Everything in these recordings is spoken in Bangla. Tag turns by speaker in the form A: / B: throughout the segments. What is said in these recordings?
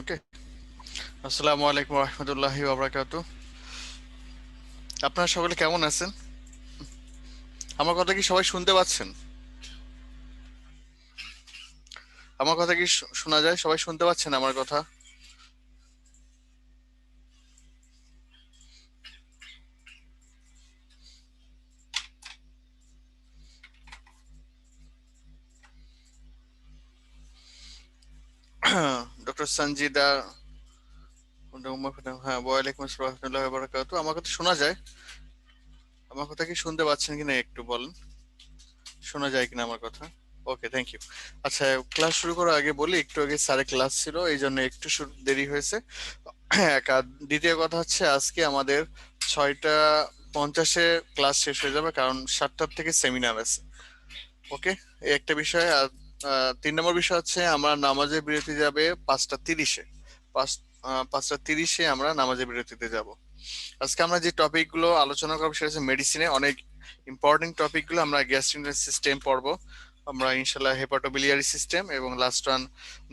A: ওকে। আসসালামু আলাইকুম রহমতুল্লাহি ওয়া বারাকাতু। আপনারা সকলে কেমন আছেন? আমার কথা কি সবাই শুনতে পাচ্ছেন? আমার কথা কি শোনা যায়? সবাই শুনতে পাচ্ছেন আমার কথা? ডক্টর সঞ্জিদা। হ্যাঁ, ওয়ালাইকুম আসসালাম রহমতুল্লাহি ওয়া বারাকাতু। আমার কথা শোনা যায়? আমার কথা কি শুনতে পাচ্ছেন কিনা একটু বলেন। শোনা যায় কিনা আমার কথা? ওকে, থ্যাংক ইউ। আচ্ছা, ক্লাস শুরু করার আগে বলি, একটু আগে স্যারের ক্লাস ছিল, এই জন্য একটু দেরি হয়েছে। এক আর দ্বিতীয় কথা হচ্ছে, আজকে আমাদের 6:50-এ ক্লাস শেষ হয়ে যাবে, কারণ 7টার থেকে সেমিনার আছে। ওকে, এই একটা বিষয়। আর 3 নম্বর বিষয় হচ্ছে, আমরা নামাজের বিরতি যাবে 5টা 30-এ। 5টা 30-এ আমরা নামাজের বিরতিতে যাব। আজকে আমরা যে টপিক গুলো আলোচনা করবো সেটা হচ্ছে মেডিসিনে অনেক ইম্পর্টেন্ট টপিক গুলো। আমরা গ্যাস্ট্রিনারি সিস্টেম পড়বো, আমরা ইনশাল্লাহ হেপাটোবিলিয়ারি সিস্টেম, এবং লাস্ট ওয়ান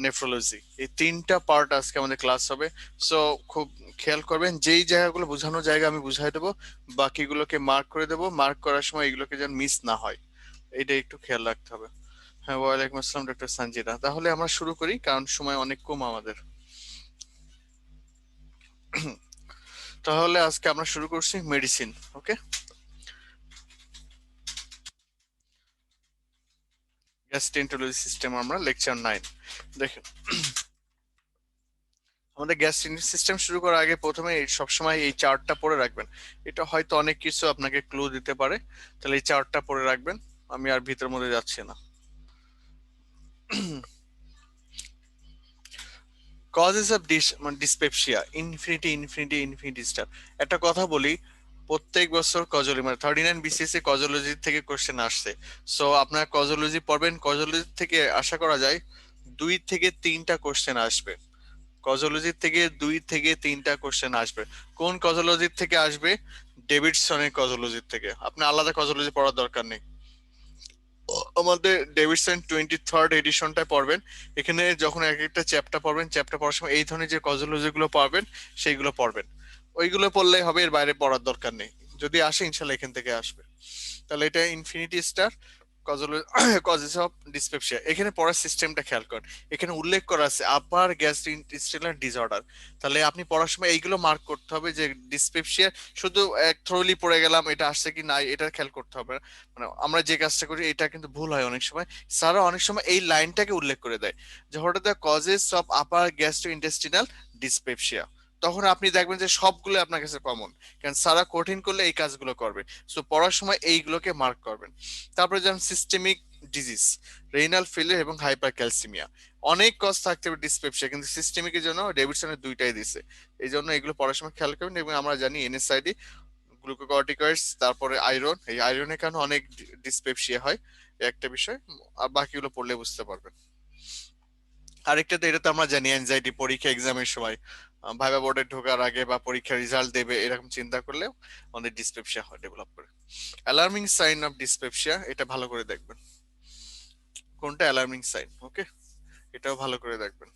A: নেফ্রোলজি। এই 3টা পার্ট আজকে আমাদের ক্লাস হবে। সো খুব খেয়াল করবেন, যেই জায়গাগুলো বোঝানোর জায়গা আমি বুঝাই দেবো, বাকিগুলোকে মার্ক করে দেবো। মার্ক করার সময় এগুলোকে যেন মিস না হয়, এটা একটু খেয়াল রাখতে হবে। হ্যাঁ, ওয়ালাইকুম আসসালাম ডক্টর সঞ্জিদা। তাহলে আমরা শুরু করি, কারণ সময় অনেক কম আমাদের। তাহলে আজকে আমরা শুরু করছি মেডিসিন। ওকে, গ্যাস্ট্রেন্টোলজি সিস্টেম, আমরা লেকচার 9। দেখেন, আমাদের গ্যাস্ট্রেন্ট সিস্টেম শুরু করার আগে প্রথমে সবসময় এই চার্টটা পড়ে রাখবেন। এটা হয়তো অনেক কিছু আপনাকে ক্লু দিতে পারে, তাহলে এই চার্টটা পড়ে রাখবেন। আমি আর ভিতর মধ্যে যাচ্ছি না। Causes of dyspepsia, infinity infinity infinity star. একটা কথা বলি, প্রত্যেক বছর কজলি মানে 39 বিসিএস কজোলজি থেকে কোশ্চেন আসছে। সো আপনারা কজোলজি পড়বেন, কজোলজি থেকে আশা করা যায় 2 থেকে 3টা কোশ্চেন আসবে। কজোলজির থেকে 2 থেকে 3টা কোশ্চেন আসবে। কোন কজোলজির থেকে আসবে? ডেভিডসনের কজোলজির থেকে। আপনি আলাদা কজোলজি পড়ার দরকার নেই, আমাদের ডেভিডসন 23rd এডিশনটায় পড়বেন। এখানে যখন এক একটা চ্যাপ্টার পড়বেন, চ্যাপ্টার পড়ার সময় এই ধরনের যে কজোলজি গুলো পাবেন সেইগুলো পড়বেন। ওইগুলো পড়লেই হবে, এর বাইরে পড়ার দরকার নেই। যদি আসে ইনশাল্লাহ এখান থেকে আসবে। তাহলে এটা infinity star, causes of dyspepsia. এখানে পড়ার সিস্টেমটা খেয়াল করেন, এখানে উল্লেখ করা আছে আপার গ্যাস্ট্রোইন্টেস্টিনাল ডিসঅর্ডার। তাহলে আপনি পড়ার সময় এইগুলো মার্ক করতে হবে, যে ডিসপেপসিয়া শুধু এক থ্রোলি পড়ে গেলাম, এটা আসছে কি না এটা খেয়াল করতে হবে। মানে আমরা যে কাজটা করি এটা কিন্তু ভুল হয় অনেক সময়। স্যাররা অনেক সময় এই লাইনটাকে উল্লেখ করে দেয়, যে হঠাৎ causes of upper gastrointestinal dyspepsia. তখন আপনি দেখবেন যে সবগুলো আপনার কাছে কমন, কারণ সারা কঠিন করলে এই কাজগুলো করবে। সো পড়ার সময় এইগুলোকে মার্ক করবেন। তারপরে যেমন সিস্টেমিক ডিজিজ, রেনাল ফেলিয়ার এবং হাইপার ক্যালসিমিয়া। অনেক কজ থাকতে হবে ডিসপেপসিয়া, কিন্তু সিস্টেমিকের জন্য ডেভিডসনের 2টাই দিছে। এই জন্য এগুলো পড়ার সময় খেয়াল করবেন। এবং আমরা জানি এনএসআইডি, গ্লুকোকর্টিকয়েডস, তারপরে আয়রন, এই আয়রনের কারণে অনেক ডিসপেপসিয়া হয়, এই একটা বিষয়। আর বাকিগুলো পড়লে বুঝতে পারবেন। আরেকটা তো, এটা তো আমরা জানি, অ্যাংজাইটি পরীক্ষা এক্সামের সময়, ভাইবা বোর্ডে ঢোকার আগে বা পরীক্ষার রেজাল্ট দেবে এরকম চিন্তা করলেও আমাদের ডিসপেপসিয়া হয়, ডেভেলপ করে। অ্যালার্মিং সাইন অফ ডিসপেপসিয়া, এটা ভালো করে দেখবেন, কোনটা অ্যালার্মিং সাইন। ওকে, এটাও ভালো করে দেখবেন।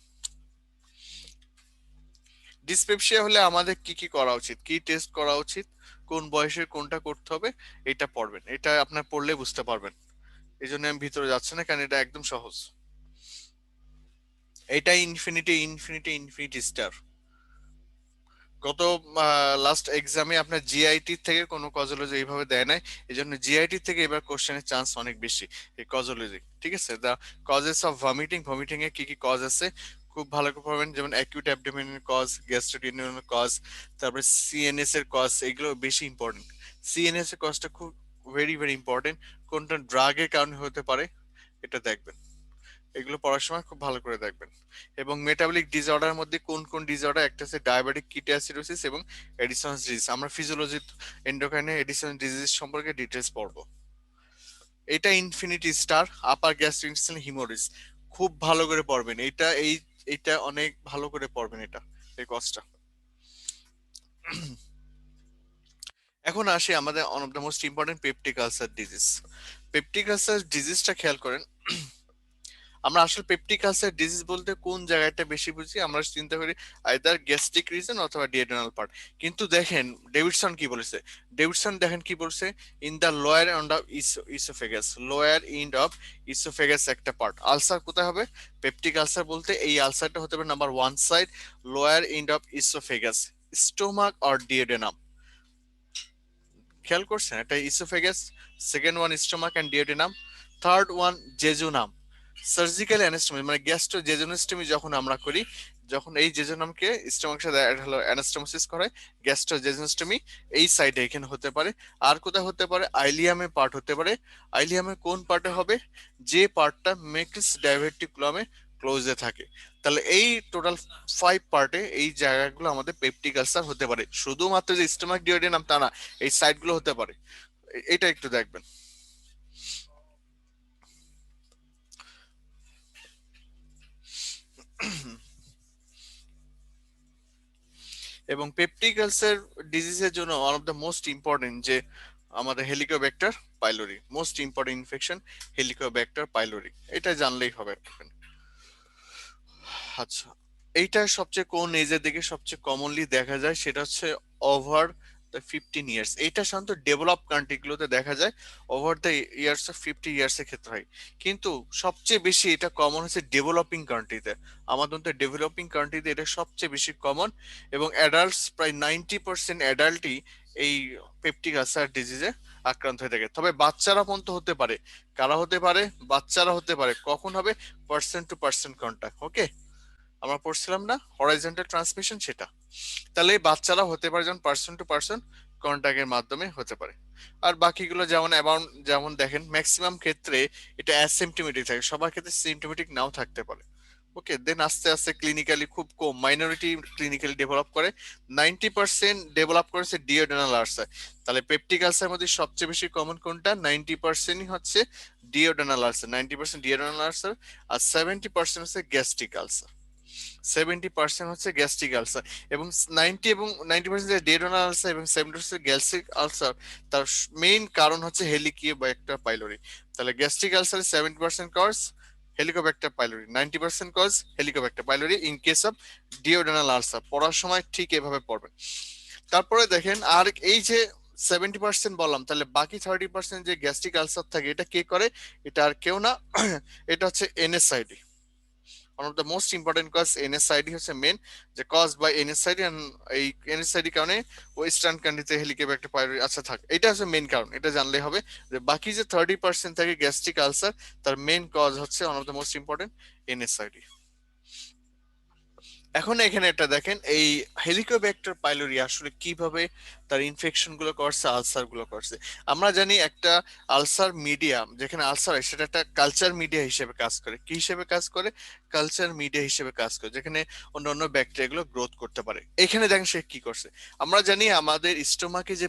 A: ডিসপেপসিয়া হলে আমাদের কি কি করা উচিত, কি টেস্ট করা উচিত, কোন বয়সের কোনটা করতে হবে, এটা পড়বেন। এটা আপনার পড়লে বুঝতে পারবেন। এই জন্য আমি ভিতরে যাচ্ছি না, কারণ এটা একদম সহজ। এটা ইনফিনিটি ইনফিনিটি ইনফিনিটি স্টার। গত লাস্ট এক্সামে আপনার জিআইটি থেকে কোনো কজোলজি এইভাবে দেয় নাই, এই জন্য জিআইটি থেকে এবার কোশ্চেনের চান্স অনেক বেশি। এই কজোলজি, ঠিক আছে। দা কজেস অফ ভমিটিং, ভমিটিং এ কি কি কজ আছে খুব ভালো করে পাবেন, যেমন অ্যাকিউট অ্যাবডোমিনাল কজ, গ্যাস্ট্রোডিনোমিনাল কজ, তারপরে সিএনএস এর কজ, এগুলো বেশি ইম্পর্টেন্ট। সিএনএস এর কজটা খুব ভেরি ভেরি ইম্পর্টেন্ট। কোনটা ড্রাগের কারণে হতে পারে এটা দেখবেন, এগুলো পড়ার সময় খুব ভালো করে দেখবেন। এবং মেটাবলিক ডিসঅর্ডার মধ্যে কোন কোন ডিসঅর্ডার, একটা হচ্ছে ডায়াবেটিক কিটোঅ্যাসিডোসিস এবং এডিসনস ডিজিজ। আমরা ফিজিওলজি এন্ডোক্রাইনে এডিসন ডিজিজ সম্পর্কে ডিটেলস পড়বো। এটা ইনফিনিটি স্টার, আপার গ্যাস্ট্রিক হিমোরিজ। খুব ভালো করে পড়বেন এটা, এইটা অনেক ভালো করে পড়বেন এটা, এই কজটা। এখন আসি আমাদের one of the most important peptic ulcer disease. Peptic ulcer ডিজিজটা খেয়াল করেন, আমরা আসলে পেপটিক আলসার ডিজিজ বলতে কোন জায়গাটা বেশি বুঝি, আমরা চিন্তা করি আইদার গ্যাস্ট্রিক রিজন অথবা ডিএডেনাল পার্ট। কিন্তু দেখেন ডেভিডসন কি বলেছে, ডেভিডসন দেখেন কি বলছে, in the lower end of oesophagus, lower end of oesophagus একটা পার্ট আলসার কোথায় হবে, পেপটিক আলসার বলতে এই আলসারটা হতে পারে number one side lower end of oesophagus, stomach or duodenum. খেয়াল করছেন, এটা ইসোফেগাস, second one stomach and duodenum, third one jejunum. Surgical anastomosis মানে গ্যাস্ট্রো জেজুনোস্টমি যখন আমরা করি, যখন এই জেজুনামকে স্টোমাকের সাথে হলো অ্যানাস্টোমোসিস করে, গ্যাস্ট্রো জেজুনোস্টমি এই সাইডে এখানে হতে পারে। আর কোথায় হতে পারে, আইলিয়ামে পার্ট হতে পারে। আইলিয়ামে কোন পার্টে হবে, যে পার্টটা মেকস ডাইভের্টিকুলামে ক্লোজে থাকে। তাহলে এই টোটাল 5 পার্টে এই জায়গাগুলো আমাদের পেপটিক আলসার হতে পারে, শুধুমাত্র যে স্টোমাক ডিওডিনাম তা না, এই সাইড গুলো হতে পারে। এটা একটু দেখবেন। এবং পেপটিক আলসার ডিজিজের জন্য one of the most important যে আমাদের Helicobacter pylori, most important infection Helicobacter pylori, এটা জানলেই হবে একটুখানি। আচ্ছা, এইটা সবচেয়ে কোন এজের দিকে সবচেয়ে কমনলি দেখা যায়, সেটা হচ্ছে ওভার দ্য 15 ইয়ার্স। এটা সাধারণত ডেভেলপ কান্ট্রিগুলোতে দেখা যায়, over the years of 50 years এর ক্ষেত্রে হয়। কিন্তু সবচেয়ে বেশি এটা কমন হচ্ছে ডেভেলপিং কান্ট্রিতে, আমাদের মধ্যে ডেভেলপিং কান্ট্রিতে এটা সবচেয়ে বেশি কমন। এবং অ্যাডাল্টস প্রায় 90% অ্যাডাল্টই এই পেপটিক আলসার ডিজিজে আক্রান্ত হয়ে থাকে। তবে বাচ্চারা পর্যন্ত হতে পারে, কারা হতে পারে, বাচ্চারা হতে পারে, কখন হবে, পার্সন টু পার্সন কন্টাক্ট। ওকে, আমরা পড়ছিলাম না হরাইজন্টাল ট্রান্সমিশন, সেটা। তাহলে এই বাচ্চারা হতে পারে যেমন পার্সন টু পার্সন কন্ট্যাক্টের মাধ্যমে হতে পারে। আর বাকিগুলো যেমন অ্যামাউন্ট, যেমন দেখেন ম্যাক্সিমাম ক্ষেত্রে এটা অ্যাসিম্পটোমেটিক থাকে, সবার ক্ষেত্রে সিমটোমেটিক নাও থাকতে পারে। ওকে, দেন আস্তে আস্তে ক্লিনিক্যালি খুব কম মাইনরিটি ক্লিনিক্যালি ডেভেলপ করে, 90% ডেভেলপ করেছে ডিওডেনাল আলসার। তাহলে পেপটিক আলসার মধ্যে সবচেয়ে বেশি কমন কোনটা, 90%ই হচ্ছে ডিওডেনাল আলসার, 90% ডিওডেনাল আলসার। আর 70% হচ্ছে গ্যাস্ট্রিক আলসার, 70% হচ্ছে গ্যাস্ট্রিক আলসার। এবং 90% ডেডোনাল আলসার এবং 70% গ্যাস্ট্রিক আলসার, তার মেইন কারণ হচ্ছে হেলিকিওব্যাক্টার পাইলোরি। তাহলে gastric ulcer 70% cause, Helicobacter pylori 90% cause, Helicobacter pylori in case of duodenal ulcer. পড়ার সময় ঠিক এভাবে পড়বেন। তারপরে দেখেন আর এই যে 70% বললাম, তাহলে বাকি 30% যে গ্যাস্ট্রিক আলসার থাকে এটা কে করে, এটা আর কেউ না, এটা হচ্ছে NSAID. one of the most important cause NSID হচ্ছে মেন, যে কজ বাই NSID, এন্ড এই NSID কারণে ওয়েস্টার্ন কান্ট্রিতে হেলিকোব্যাক্টার পাইলোরি আচ্ছা থাক, এটা হচ্ছে মেন কারণ, এটা জানলেই হবে। যে বাকি যে 30% থাকে গ্যাস্ট্রিক আলসার, তার মেন কজ হচ্ছে one of the most important NSID। এখন এখানে এটা দেখেন এই হেলিকোব্যাক্টার পাইলোরি আসলে কিভাবে তার ইনফেকশন গুলো করছে, আলসার গুলো করছে। আমরা জানি একটা আলসার মিডিয়াম, যেখানে আলসার হয় সেটা একটা কালচার মিডিয়া হিসেবে কাজ করে। কি হিসেবে কাজ করে, কালচার মিডিয়া হিসেবে কাজ করে, যেখানে অন্যান্য ব্যাকটেরিয়া গুলো গ্রোথ করতে পারে। এখানে দেখেন সে কি করছে, আমরা জানি আমাদের স্টোমাকে যে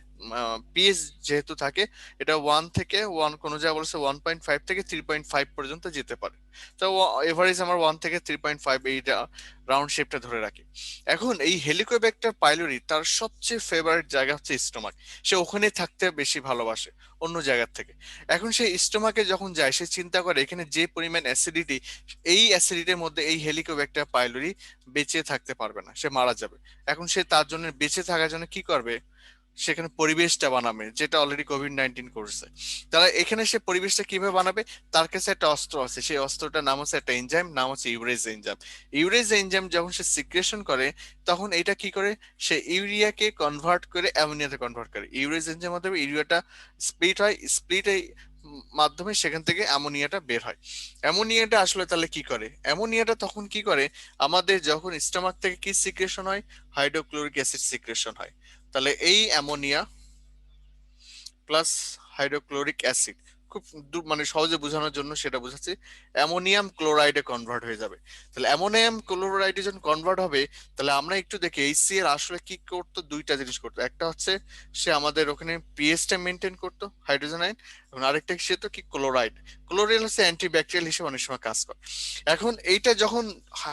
A: পিএইচ যেহেতু থাকে, এটা 1 থেকে 1, কোন জায়গায় বলছে 1.5 থেকে 3.5 পর্যন্ত যেতে পারে। তো এভারেজ আমার 1 থেকে 3.5 এইটা রাউন্ড শেপটা ধরে রাখি। এখন এই হেলিকোব্যাক্টার পাইলোরি তার সবচেয়ে ফেভারিট জায়গা হচ্ছে স্টোমাক, সে ওখানে থাকতে বেশি ভালোবাসে অন্য জায়গার থেকে। এখন সে স্টোমাকে যখন যায়, সে চিন্তা করে এখানে যে পরিমাণ অ্যাসিডিটি, এই অ্যাসিডিটির মধ্যে এই হেলিকোব্যাক্টার পাইলোরি বেঁচে থাকতে পারবে না, সে মারা যাবে। এখন সে তার জন্য বেঁচে থাকার জন্য কি করবে, সেখানে পরিবেশটা বানাবে, যেটা অলরেডি কোভিড-19 করছে। তাহলে এখানে সে পরিবেশটা কিভাবে বানাবে, তার কাছে একটা অস্ত্র আছে, সেই অস্ত্রটার নাম হচ্ছে একটা এনজাইম, নাম হচ্ছে ইউরেজ এনজাইম। ইউরেজ এনজাইম যখন সে সিক্রেশন করে, তখন এটা কি করে, সে ইউরিয়াকে কনভার্ট করে অ্যামোনিয়াতে কনভার্ট করে। ইউরেজ এনজাইম মাধ্যমে ইউরিয়াটা স্প্লিট হয়, স্প্লিট মাধ্যমে সেখান থেকে অ্যামোনিয়াটা বের হয়। অ্যামোনিয়াটা আসলে তাহলে কি করে, অ্যামোনিয়াটা তখন কি করে, আমাদের যখন স্টোমাক থেকে কি সিক্রেশন হয়, হাইড্রোক্লোরিক অ্যাসিড সিক্রেশন হয়। তাহলে এই অ্যামোনিয়া প্লাস হাইড্রোক্লোরিক অ্যাসিড, খুব মানে সহজে বোঝানোর জন্য সেটা বোঝাচ্ছি, অ্যামোনিয়াম ক্লোরাইডে কনভার্ট হয়ে যাবে। তাহলে অ্যামোনিয়াম ক্লোরাইডে যখন কনভার্ট হবে, তাহলে আমরা একটু দেখি HCl আসলে কি করতো, দুইটা জিনিস করতো। একটা হচ্ছে সে আমাদের ওখানে পিএইচটা মেনটেন করতো, হাইড্রোজেন আয়ন। এবং আরেকটা সে তো কি ক্লোরাইড। ক্লোরাইড হচ্ছে অ্যান্টিব্যাকটেরিয়াল হিসেবে অনেক সময় কাজ করে। এখন এইটা যখন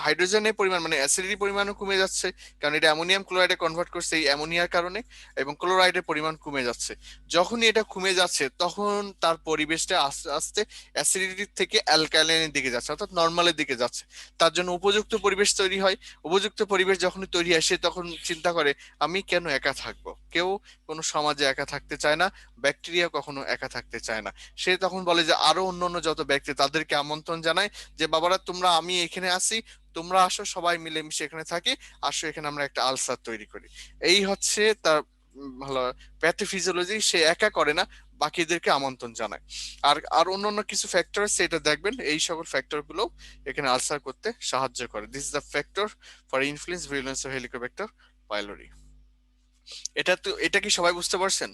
A: হাইড্রোজেনের পরিমাণ মানে অ্যাসিডিটির পরিমাণও কমে যাচ্ছে, কারণ এটা অ্যামোনিয়াম ক্লোরাইডে কনভার্ট করছে এই অ্যামোনিয়ার কারণে, এবং ক্লোরাইডের পরিমাণ কমে যাচ্ছে। যখনই এটা কমে যাচ্ছে তখন তার পরিবেশটা আস্তে আস্তে অ্যাসিডিটির থেকে অ্যালকালাইনের দিকে যাচ্ছে, অর্থাৎ নর্মালের দিকে যাচ্ছে। তার জন্য উপযুক্ত পরিবেশ তৈরি হয়। উপযুক্ত পরিবেশ যখনই তৈরি হয় সে তখন চিন্তা করে আমি কেন একা থাকবো। কেউ কোনো সমাজে একা থাকতে চায় না, ব্যাকটেরিয়া কখনো একা থাকতে চায় না। সে তখন বলে যে আরো অন্যান্য যত ব্যক্তি তাদেরকে আমন্ত্রণ জানায় যে বাবারা তোমরা, আমি এখানে আছি, তোমরা আসো, সবাই মিলেমিশে এখানে থাকি, আসো এখানে আমরা একটা আলসার তৈরি করি। এই হচ্ছে তার ভালো প্যাথোফিজিওলজি। সে একা করে না, বাকিদেরকে আমন্ত্রণ জানায়। আর আর অন্যান্য কিছু ফ্যাক্টর আছে, এটা দেখবেন এই সকল ফ্যাক্টর গুলো এখানে আলসার করতে সাহায্য করে। This is the factor for influence virulence of Helicobacter pylori. এটা কি সবাই বুঝতে পারছেন?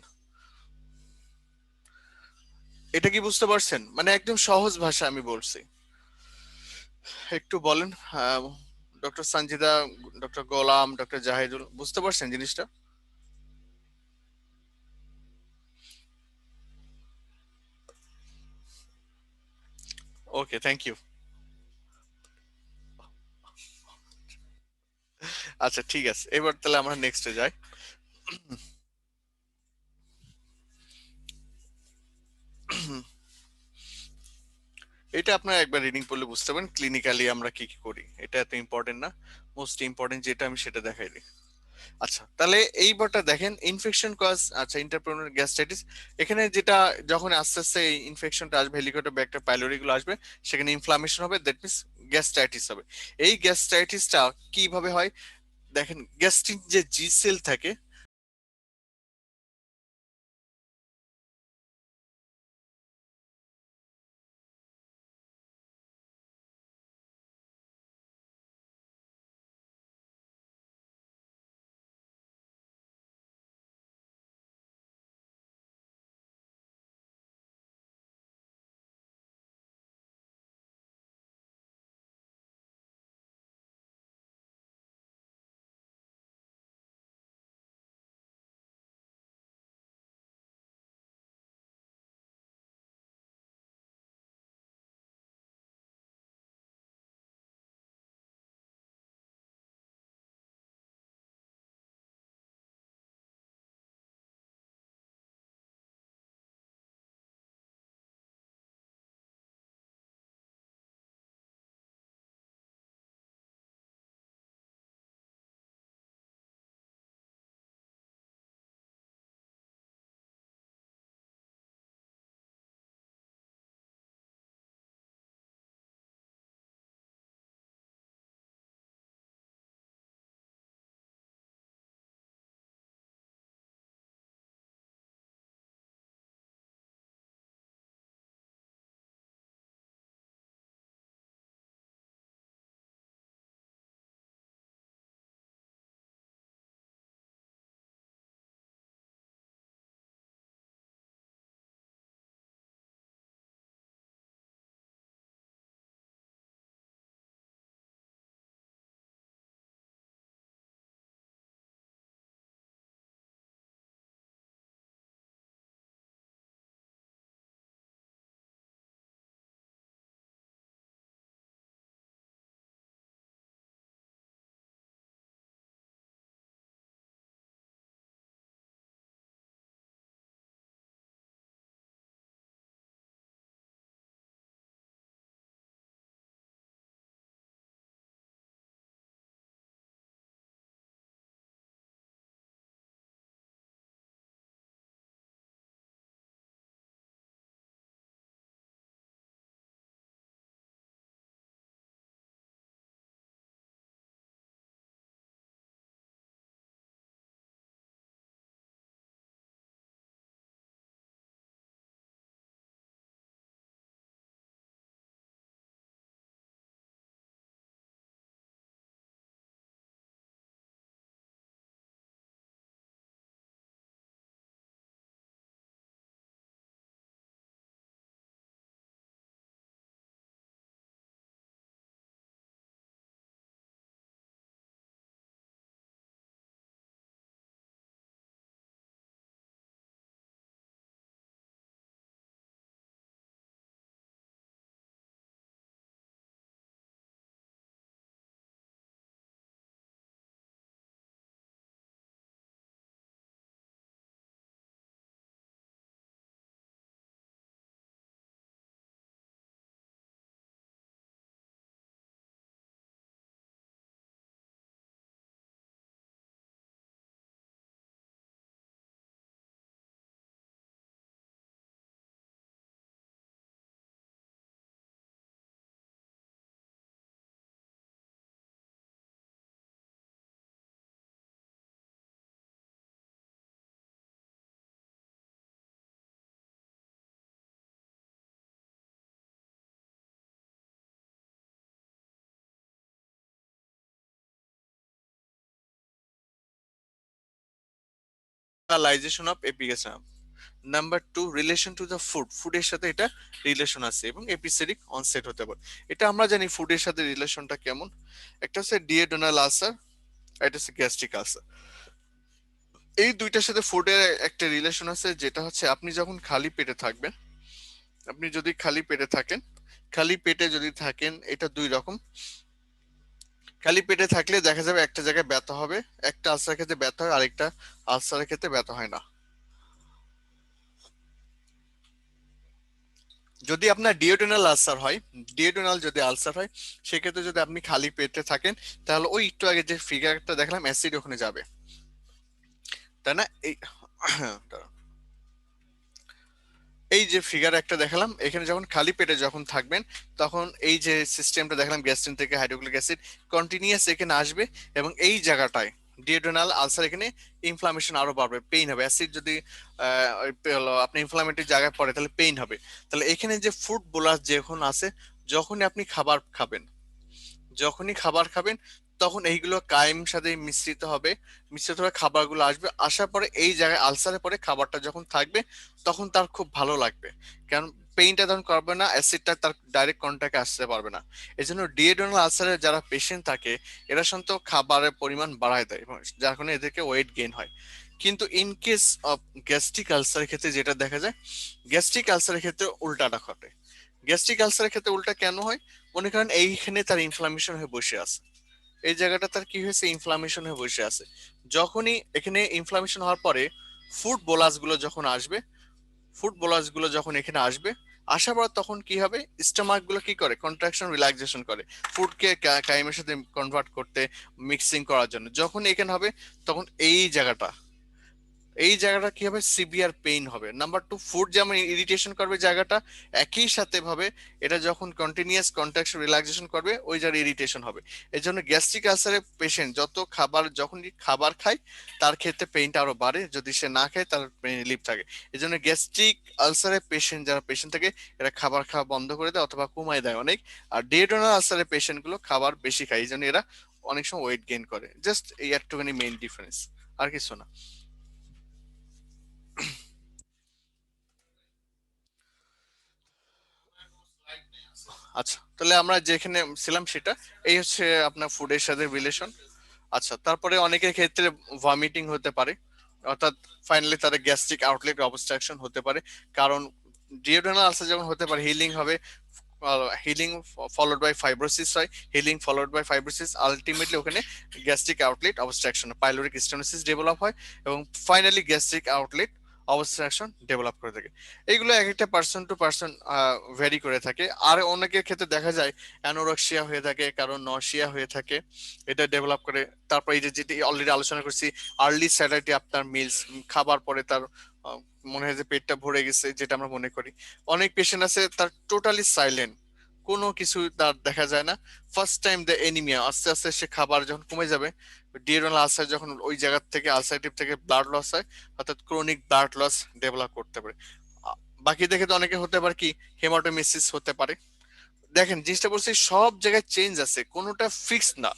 A: এটা কি বুঝতে পারছেন? মানে একদম সহজ ভাষা আমি বলছি। একটু বলেন, ডক্টর সঞ্জিদা, ডক্টর গোলাম, ডক্টর জাহিদুল, বুঝতে পারছেন জিনিসটা? ওকে, থ্যাংক ইউ। আচ্ছা ঠিক আছে, এবার তাহলে আমরা নেক্সটে যাই। এটা আপনার একবার রিডিং পড়লে বুঝতে পারবেন ক্লিনিক্যালি আমরা কি কি করি। এটা এত ইম্পর্টেন্ট না, মোস্ট ইম্পর্টেন্ট যেটা আমি সেটা দেখাই দিই। আচ্ছা তাহলে এইবারটা দেখেন, ইনফেকশন কজ, আচ্ছা ইন্টারপ্রেনার গ্যাস্ট্রাইটিস। এখানে যেটা যখন আস্তে আস্তে এই ইনফেকশনটা আসবে, হেলিকোব্যাক্টার পাইলোরি গুলো আসবে, সেখানে ইনফ্লামেশন হবে, দ্যাট মিনস গ্যাস্ট্রাইটিস হবে। এই গ্যাস্ট্রাইটিসটা কিভাবে হয় দেখেন, গ্যাস্ট্রিক যে জি সেল থাকে লোকালাইজেশন অফ এপিগেশন। Number two, relation to the food, ফুডের সাথে এটা রিলেশন আছে এবং এপিসেডিক অনসেট হতে পারে। এটা আমরা জানি ফুডের সাথে রিলেশনটা কেমন। একটা হচ্ছে ডিএডোনাল আলসার, এটা হচ্ছে গ্যাস্ট্রিক আলসার। এই দুইটার সাথে ফুডের একটা রিলেশন আছে, যেটা হচ্ছে আপনি যখন খালি পেটে থাকবেন, আপনি যদি খালি পেটে থাকেন, খালি পেটে যদি থাকেন, এটা দুই রকম। খালি পেটে থাকলে দেখা যাবে একটা জায়গায় ব্যথা হবে, একটা আলসারের ক্ষেত্রে ব্যথা হয়, আরেকটা আলসারের ক্ষেত্রে ব্যথা হয় না। যদি আপনার ডিওডোনাল আলসার হয়, ডিওডোনাল যদি আলসার হয়, সেক্ষেত্রে যদি আপনি খালি পেটে থাকেন, তাহলে ওই একটু আগে যে ফিগারটা দেখালাম অ্যাসিড ওখানে যাবে, তাই না? এই এই যে ফিগার একটা দেখালাম, এখানে যখন খালি পেটে যখন থাকবেন, তখন এই যে সিস্টেমটা দেখালাম গ্যাস্ট্রিন থেকে হাইড্রোক্লোরিক অ্যাসিড কন্টিনিউয়াস এখানে আসবে, এবং এই জায়গাটায় ডিওডোনাল আলসার, এখানে ইনফ্লামেশন আরো বাড়বে, পেইন হবে। অ্যাসিড যদি আপনি ইনফ্লামেটরি জায়গায় পড়ে, তাহলে পেইন হবে। তাহলে এখানে যে ফুড বোলাস যখন আছে, যখনই আপনি খাবার খাবেন, যখনই খাবার খাবেন, তখন এইগুলো কায়েম সাথে মিশ্রিত হবে, মিশ্রিত হয়ে খাবারগুলো আসবে, আসার পরে এই জায়গায় আলসারে পরে খাবারটা যখন থাকবে, তখন তার খুব ভালো লাগবে। কারণ পেইনটা তখন করবে না, অ্যাসিডটা তার ডাইরেক্ট কন্ট্যাক্টে আসতে পারবে না। এই জন্য ডিএডোনাল আলসারের যারা পেশেন্ট থাকে, এরা সাধারণত খাবারের পরিমাণ বাড়ায় দেয়, এবং যার কারণে এদেরকে ওয়েট গেইন হয়। কিন্তু ইন কেস অফ গ্যাস্ট্রিক আলসারের ক্ষেত্রে যেটা দেখা যায়, গ্যাস্ট্রিক আলসারের ক্ষেত্রে উল্টাটা ঘটে। গ্যাস্ট্রিক আলসারের ক্ষেত্রে উল্টা কেন হয়? মনে করেন এইখানে তার ইনফ্লামেশন হয়ে বসে আছে, এই জায়গাটা তার কি হয়েছে, ইনফ্লামেশন হয়ে বসে আছে। যখনই এখানে ইনফ্লামেশন হওয়ার পরে ফুড বোলাস গুলো যখন আসবে, ফুড বোলাস গুলো যখন এখানে আসবে, আসার পর তখন কি হবে, স্টোমাক গুলো কি করে, কন্ট্রাকশন রিল্যাক্সেশন করে ফুডকে কাইমের সাথে কনভার্ট করতে, মিক্সিং করার জন্য। যখন এখানে হবে, তখন এই জায়গাটা কি হবে, সিভিয়ার পেইন হবে। নাম্বার টু, ফুড যেমন ইরিটেশন করবে জায়গাটা, একই সাথে ভাবে এটা যখন কন্টিনিউয়াস কন্ট্রাকশন রিল্যাক্সেশন করবে, ওই জায়গায় ইরিটেশন হবে। এই জন্য গ্যাস্ট্রিক আলসারের পেশেন্ট যত খাবার, যখন খাবার খায়, তার ক্ষেত্রে পেইনটা আরো বাড়ে, যদি সে না খায় তার পেইন রিলিফ থাকে। এই জন্য গ্যাস্ট্রিক আলসারের পেশেন্ট, যারা পেশেন্ট থাকে, এরা খাবার খাওয়া বন্ধ করে দেয় অথবা কমায় দেয় অনেক। আর ডিএডোনাল আলসারের পেশেন্ট গুলো খাবার বেশি খায়, এই জন্য এরা অনেক সময় ওয়েট গেইন করে। জাস্ট এই একটুখানি মেইন ডিফারেন্স, আর কিছু না। আচ্ছা, তাহলে আমরা যেখানে ছিলাম সেটা, এই হচ্ছে আপনার ফুডের সাথে রিলেশন। আচ্ছা, তারপরে অনেকের ক্ষেত্রে ভমিটিং হতে পারে, অর্থাৎ ফাইনালি তাদের গ্যাস্ট্রিক আউটলেট অবস্ট্রাকশন হতে পারে। কারণ ডিওডোনাল আলসার যখন হতে পারে, হিলিং হবে, হিলিং ফলোড বাই ফাইব্রোসিস হয়, healing followed by fibrosis, ultimately ওখানে gastric outlet obstruction, pyloric stenosis develop হয়, এবং finally gastric outlet obstruction develop করে থাকে। এইগুলো এক একটা পার্সন টু পার্সন ভ্যারি করে থাকে। আর অনেকের ক্ষেত্রে দেখা যায় অ্যানোরেক্সিয়া হয়ে থাকে, কারণ নরসিয়া হয়ে থাকে, এটা ডেভেলপ করে। তারপর এই যে যেটি অলরেডি আলোচনা করছি, আর্লি স্যাটারডে আফটার মিলস, খাবার পরে তার আহ, মনে হয় যে পেটটা ভরে গেছে, যেটা আমরা মনে করি। অনেক পেশেন্ট আছে তার টোটালি সাইলেন্ট, কোনো কিছু তার দেখা যায় না। ফার্স্ট টাইম দ্য এনিমিয়া, আস্তে আস্তে সে খাবার যখন কমে যাবে, ডিউরাল আলসার যখন ওই জায়গা থেকে আলসারেটিভ থেকে ব্লাড লস হয়, অর্থাৎ ক্রনিক ব্লাড লস ডেভেলপ করতে পারে। বাকি দেখে তো অনেকে হতে পারে কি, হেমাটোমেসিস হতে পারে। দেখেন জিনিসটা বলছি, সব জায়গায় চেঞ্জ আছে, কোনোটা ফিক্স না।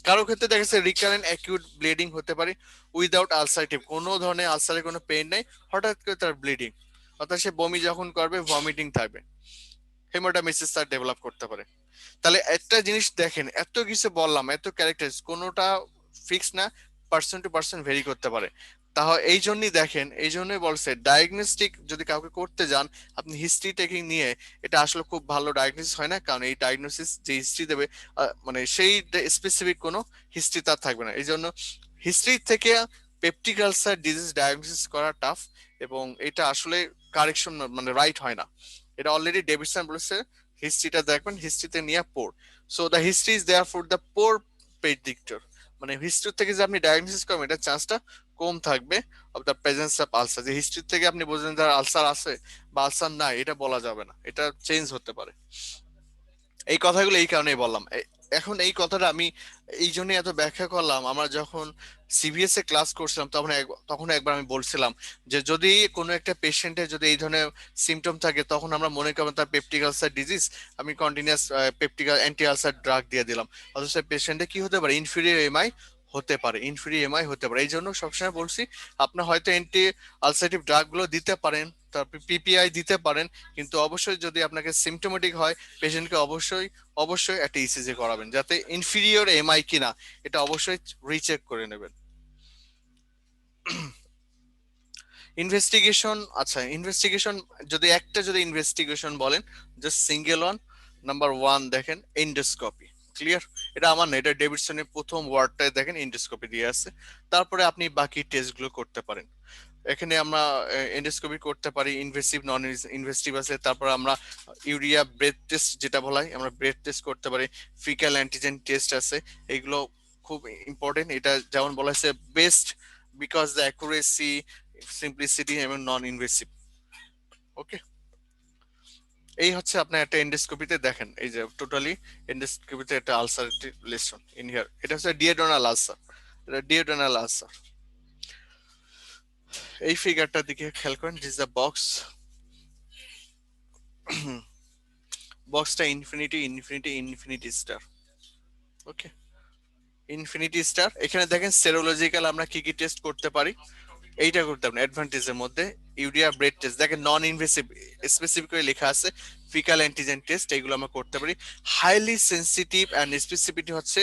A: কারো ক্ষেত্রে দেখা যাচ্ছে রিকারেন্ট অ্যাকিউট ব্লিডিং হতে পারে উইদাউট আলসারেটিভ, কোনো ধরনের আলসারের কোনো পেইন নাই, হঠাৎ করে তার ব্লিডিং, অর্থাৎ সে বমি যখন করবে ভমিটিং থাকবে, হেমাটোমেসিস তার ডেভেলপ করতে পারে। তাহলে একটা জিনিস দেখেন, এত কিছু বললাম, এত ক্যারেক্টার, কোনোটা ফিক্স না, পার্সন টু পার্সন ভেরি করতে পারে। তাহলে এই জন্যই দেখেন, এই জন্যই বলছে ডায়াগনস্টিক যদি কাউকে করতে যান, আপনি হিস্ট্রি টেকিং নিয়ে, এটা আসলে খুব ভালো ডায়াগনোসিস হয় না। কারণ এই ডায়াগনোসিস যে হিস্ট্রি দেবে, মানে সেই স্পেসিফিক কোনো হিস্ট্রি তার থাকবে না। এই জন্য হিস্ট্রি থেকে পেপটিক আলসার ডিজিজ ডায়াগনোসিস করা টাফ, এবং এটা আসলে কারেকশন মানে রাইট হয় না। এটা অলরেডি ডেভিডসন বলেছে, হিস্ট্রিটা দেখবেন, হিস্ট্রিতে নিয়ে poor, so the history is there for the poor predictor. মানে হিস্ট্রি থেকে যে আপনি ডায়াগনোসিস করবেন, এটা চান্সটা কম থাকবে of the presence of ulcer. যে হিস্ট্রি থেকে আপনি বুঝলেন যার আলসার আছে বা আলসার নাই, এটা বলা যাবে না, এটা চেঞ্জ হতে পারে। এই কথাগুলো এই কারণেই বললাম। এখন এই কথাটা আমি এই জন্য এত ব্যাখ্যা করলাম, আমরা যখন সিবিএস এ ক্লাস করছিলাম, তখন একবার আমি বলছিলাম যে যদি কোনো একটা পেশেন্টের যদি এই ধরনের সিমটম থাকে, তখন আমরা মনে করবো তার পেপটিক আলসার ডিজিজ, আমি continuous peptic anti ulcer drug দিয়ে দিলাম। অথচ পেশেন্টে কি হতে পারে, ইনফিরিয়র এমআই হতে পারে, ইনফিরি এমআই হতে পারে। এই জন্য সবসময় বলছি আপনার হয়তো অ্যান্টি আলসারেটিভ ড্রাগ গুলো দিতে পারেন, তারপর পিপিআই দিতে পারেন, কিন্তু অবশ্যই যদি আপনাকে সিমটোমেটিক হয় পেশেন্টকে অবশ্যই অবশ্যই একটা ইসিজি করাবেন, যাতে ইনফিরিয়র এমআই কিনা এটা অবশ্যই রিচেক করে নেবেন। ইনভেস্টিগেশন, আচ্ছা ইনভেস্টিগেশন যদি একটা যদি ইনভেস্টিগেশন বলেন, just single one, number one দেখেন এন্ডোস্কোপি। ক্লিয়ার? এটা আমার না, এটা ডেভিডসনের প্রথম ওয়ার্ডটায় দেখেন এন্ডোস্কোপি দিয়ে আছে। তারপরে আপনি বাকি টেস্টগুলো করতে পারেন। এখানে আমরা এন্ডোস্কোপি করতে পারি, ইনভেসিভ নন ইনভেসিভ আছে, তারপর আমরা ইউরিয়া ব্রেথ টেস্ট যেটা বলা হয় আমরা ব্রেথ টেস্ট করতে পারি, ফিক্যাল অ্যান্টিজেন টেস্ট আছে। এগুলো খুব ইম্পর্টেন্ট, এটা যেমন বলা হয়েছে best because the accuracy, simplicity এবং নন ইনভেসিভ। ওকে, এই হচ্ছে আপনার একটা এন্ডোস্কোপিতে দেখেন, এই যে টোটালি এন্ডোস্কোপিতে একটা আলসারেটিভ লেশন ইন হিয়ার, এটা হচ্ছে ডিএডোনাল আলসার, এটা ডিএডোনাল আলসার। এই ফিগারটার দিকে খেয়াল করেন, দিস দ্য বক্স, বক্সটা ইনফিনিটি ইনফিনিটি ইনফিনিটি স্টার। ওকে, ইনফিনিটি স্টার। এখানে দেখেন সেরোলজিক্যাল আমরা কি কি টেস্ট করতে পারি, এইটা করতে পারেন অ্যাডভান্টেজের মধ্যে। ইউরিয়া ব্রেড টেস্ট দেখেন নন ইনভেসিভ, স্পেসিফিক করে লেখা আছে ফিকাল অ্যান্টিজেন টেস্ট, এগুলো আমরা করতে পারি। হাইলি সেনসিটিভ অ্যান্ড স্পেসিফিটি হচ্ছে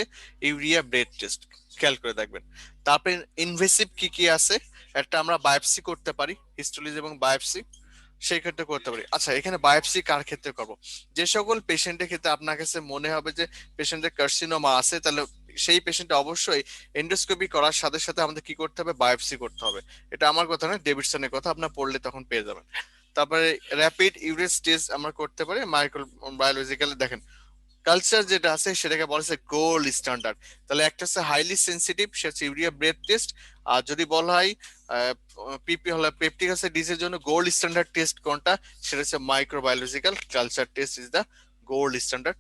A: ইউরিয়া ব্রেড টেস্ট, খেয়াল করে দেখবেন। তারপরে ইনভেসিভ কি কি আছে, একটা আমরা বায়োপসি করতে পারি, হিস্টোলিজ এবং বায়োপসি, সেই ক্ষেত্রে করতে পারি। আচ্ছা, এখানে বায়োপসি কার ক্ষেত্রে করব, যে সকল পেশেন্টের ক্ষেত্রে আপনার কাছে মনে হবে যে পেশেন্টের কার্সিনোমা আছে, তাহলে সেই পেশেন্টে অবশ্যই এন্ডোস্কোপি করার সাথে সাথে আমাদের কি করতে হবে, বায়োপসি করতে হবে। এটা আমার কথা নয়, ডেভিডসনের কথা, আপনার পড়লে তখন পেয়ে যাবেন। তারপরে র্যাপিড ইউরেস টেস্ট আমরা করতে পারি মাইক্রো বায়োলজিক্যালি। দেখেন কালচার যেটা আছে সেটাকে বলা হচ্ছে গোল্ড স্ট্যান্ডার্ড। তাহলে একটা হচ্ছে হাইলি সেনসিটিভ, সে হচ্ছে ইউরিয়া ব্রেথ টেস্ট। আর যদি বলা হয় পিপি হলো পেপটিক অ্যাসিড ডিজের জন্য গোল্ড স্ট্যান্ডার্ড টেস্ট কোনটা, সেটা হচ্ছে microbiological culture test is the gold standard.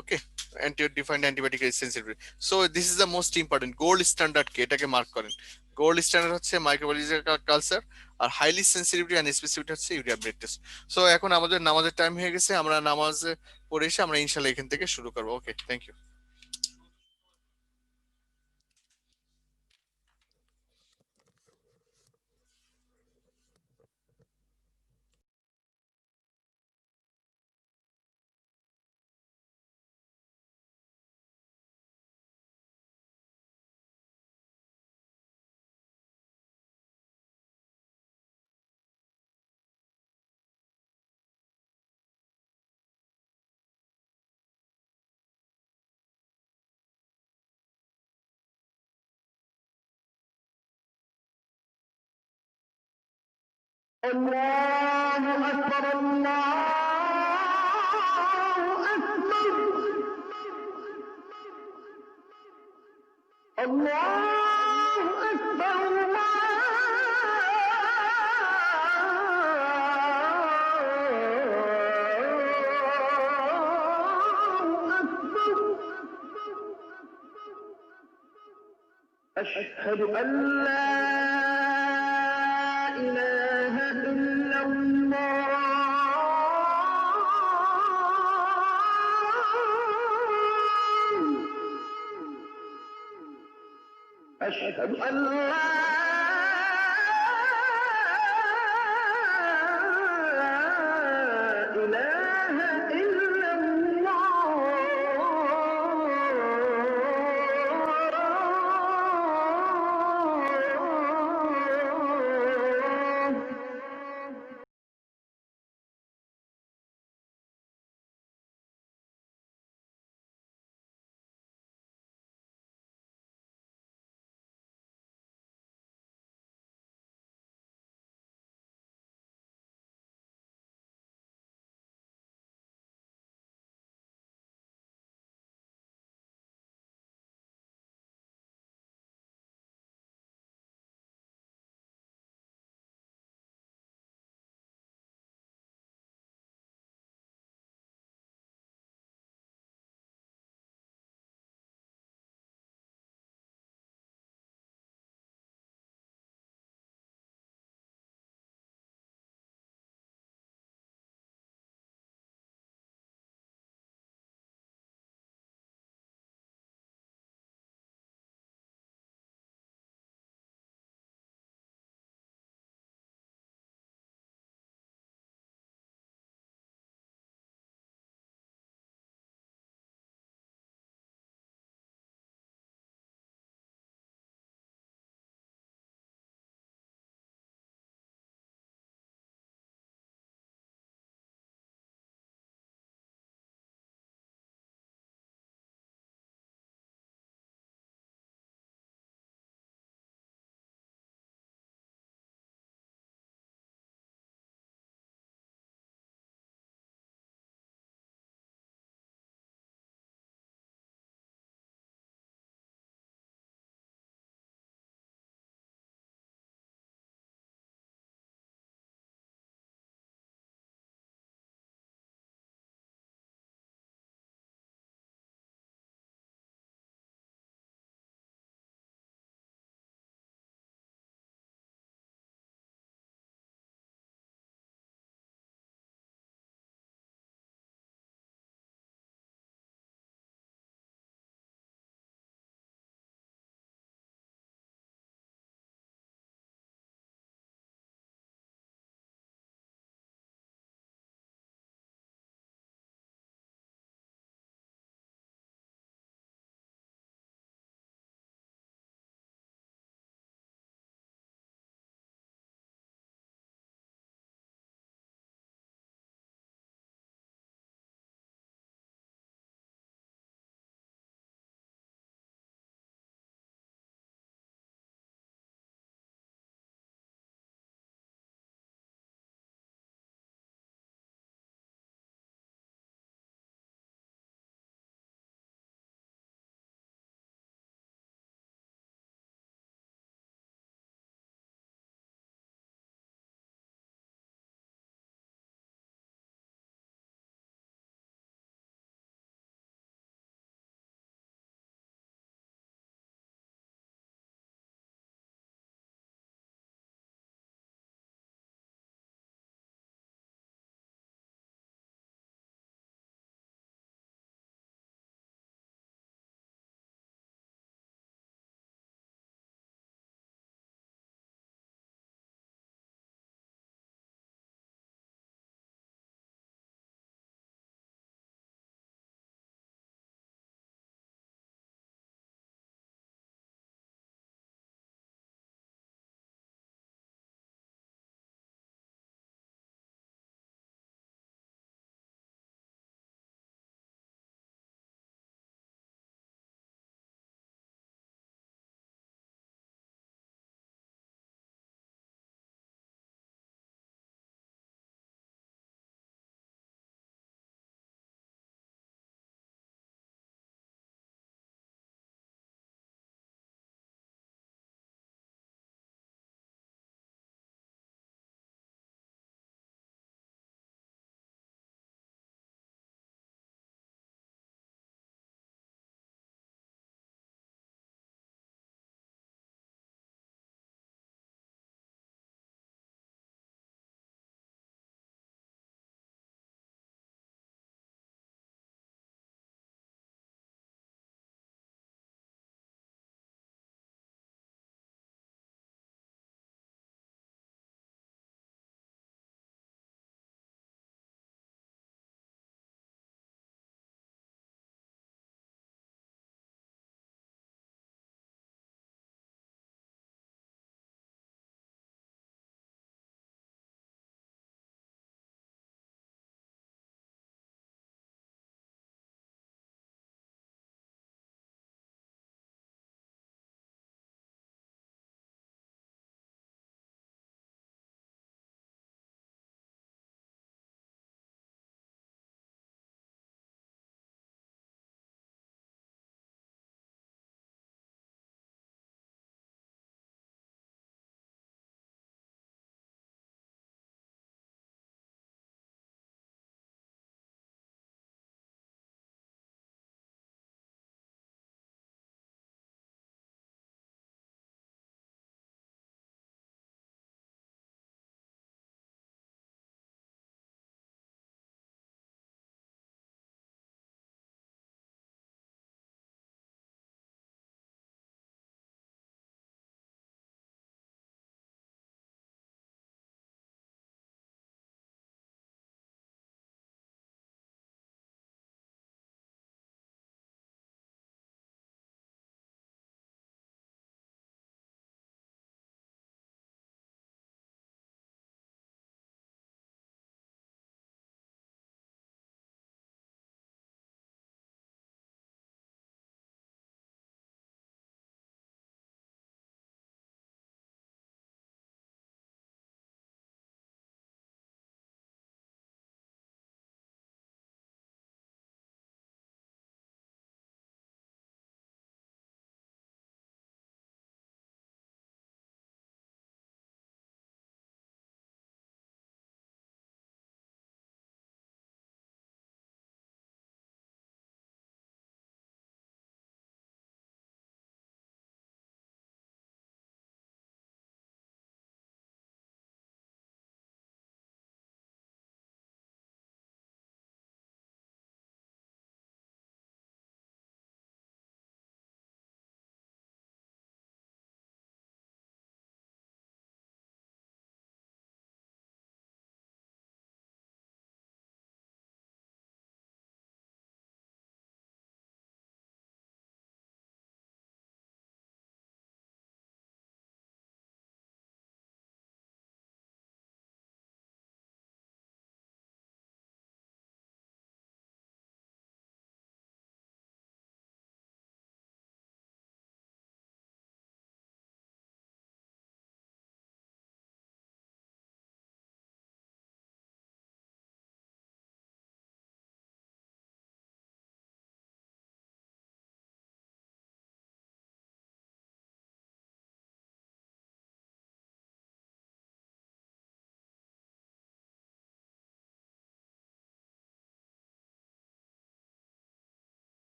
A: Okay, anti defined antibiotic sensitive. So this is the most important, gold standard কে, এটাকে মার্ক করেন। গোল্ড স্ট্যান্ডার্ড হচ্ছে মাইক্রোবায়োলজিক্যাল কালচার, আর হাইলি সেন্সিটিভিটি অ্যান্ড স্পেসিফিটি হচ্ছে ইউরিয়া ব্রেথ টেস্ট। সো এখন আমাদের নামাজের টাইম হয়ে গেছে, আমরা নামাজ পরে এসে আমরা ইনশাল্লাহ এখান থেকে শুরু করবো। ওকে, থ্যাংক ইউ।
B: الله أكبر الله أكبر الله أكبر الله أكبر. أشهد أن لا إله إلا الله. أشهد أن لا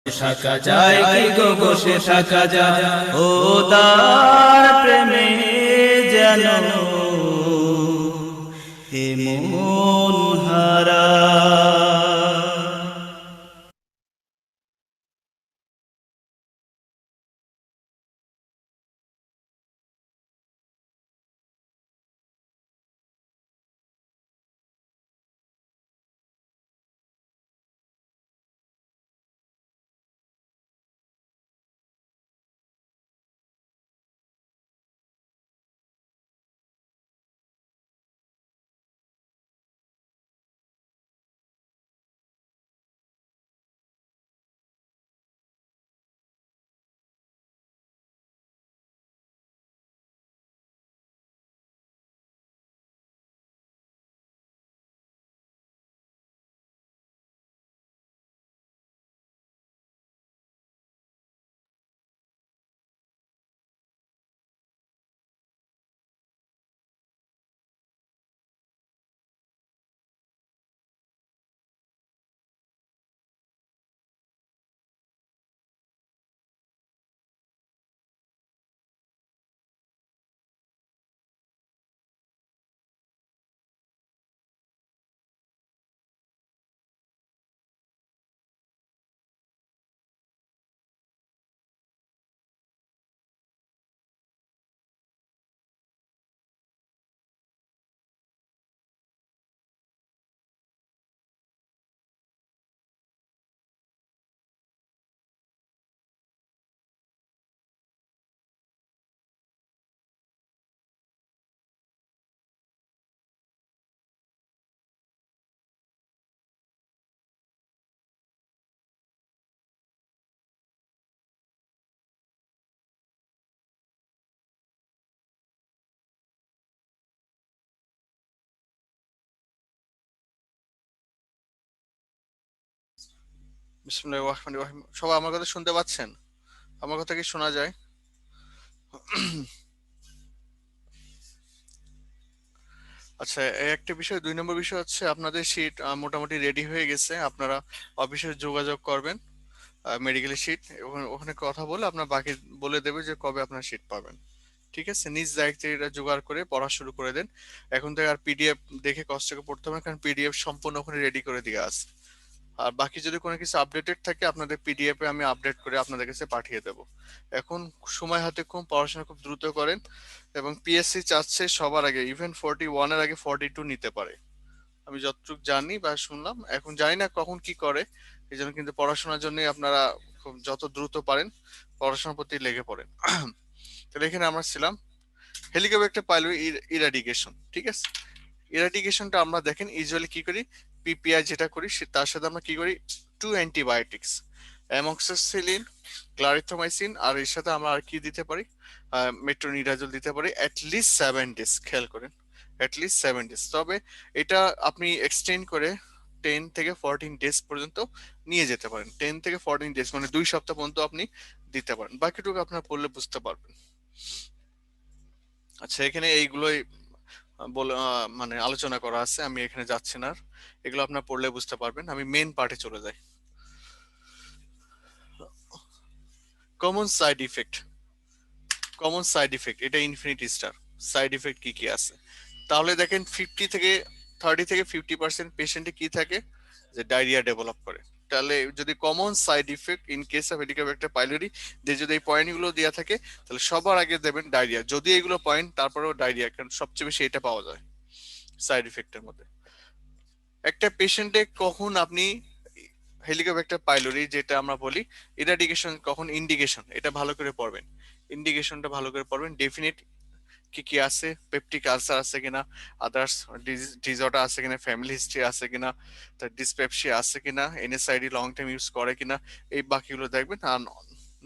C: থাকা যায় কি গো বসে থাকা যায় ও তার প্রেমে যেন এ মন হারা।
A: বিসমিল্লাহির রহমানির রহিম। সবাই আমার কথা শুনতে পাচ্ছেন? আমার কথা কি শোনা যায়? আচ্ছা, এই একটা বিষয়। 2 নম্বর বিষয় হচ্ছে আপনাদের শীট মোটামুটি রেডি হয়ে গেছে। আপনারা অফিসে যোগাযোগ করবেন, মেডিকেল শীট, ওখানে ওখানে কথা বলে আপনার বাকি বলে দেবে যে কবে আপনার শীট পাবেন। ঠিক আছে, নিজ দায়িত্বে এটা জোগাড় করে পড়া শুরু করে দেন। এখন থেকে আর পিডিএফ দেখে কষ্ট করে পড়তে হবে না, কারণ পিডিএফ সম্পূর্ণ ওখানে রেডি করে দিয়ে আছে। আর বাকি যদি কোনো কিছু আপডেটেড থাকে আপনাদের পিডিএফ এ আমি আপডেট করে আপনাদের কাছে পাঠিয়ে দেব। এখন সময় হাতে কম, পড়াশোনা খুব দ্রুত করেন। এবং পিএসসি চাচ্ছে সবার আগে, ইভেন 41-এর আগে 42 নিতে পারে, আমি যতটুকু জানি বা শুনলাম। এখন জানি না কখন কি করে, এই জন্য কিন্তু পড়াশোনার জন্য আপনারা খুব যত দ্রুত পারেন পড়াশোনার প্রতি লেগে পড়েন। তাহলে এখানে আমরা ছিলাম হেলিকপ্টার পাইলট ইরাডিকেশন। ঠিক আছে, ইরাডিকেশনটা আমরা দেখেন ইউজুয়ালি কি করি, পিপিআই যেটা করি তার সাথে আমরা কি করি, 2 অ্যান্টিবায়োটিক্স, অ্যামক্সিসিলিন, ক্লারিথ্রোমাইসিন, আর এর সাথে আমরা আর কি দিতে পারি, মেট্রোনিডাজল দিতে পারি অ্যাটলিস্ট 7 ডেজ। খেয়াল করেন, অ্যাটলিস্ট 7 ডেজ। তবে এটা আপনি এক্সটেন্ড করে 10 থেকে 14 ডেজ পর্যন্ত নিয়ে যেতে পারেন। 10 থেকে 14 ডেজ মানে 2 সপ্তাহ পর্যন্ত আপনি দিতে পারেন। বাকিটুকু আপনার পড়লে বুঝতে পারবেন। আচ্ছা, এখানে এইগুলোই বলে মানে আলোচনা করা আছে, আমি এখানে যাচ্ছি না আর। এগুলো আপনার পড়লে বুঝতে পারবেন। আমি মেন পার্টে চলে যাই। Common side effect. Common side effect, এটা ইনফিনিটি স্টার। সাইড ইফেক্ট কি কি আছে তাহলে দেখেন, 30 থেকে 50% পেশেন্টে কি থাকে, যে ডায়রিয়া ডেভেলপ করে। তাহলে যদি common side effect in case of helicopter pylori, যে যদি এই পয়েন্টগুলো দেওয়া থাকে, তাহলে সবার আগে দেবেন ডায়রিয়া। যদি এগুলো পয়েন্ট, তারপরেও ডায়রিয়া, কারণ সবচেয়ে বেশি এটা পাওয়া যায় সাইড ইফেক্টের মধ্যে। একটা পেশেন্টে কখন আপনি হেলিকপ্টার পাইলরি যেটা আমরা বলি ইরাডিকেশন, কখন ইন্ডিকেশন, এটা ভালো করে পড়বেন। ইন্ডিকেশনটা ভালো করে পড়বেন। ডেফিনেট কি কি আছে, পেপটিক আলসার আছে কিনা, আদার্স ডিসঅর্ডার আছে কিনা, ফ্যামিলি হিস্ট্রি আছে কিনা, তার ডিসপেপসিয়া আছে কিনা, এনএসআইডি লং টাইম ইউজ করে কিনা, এই বাকিগুলো দেখবেন। আর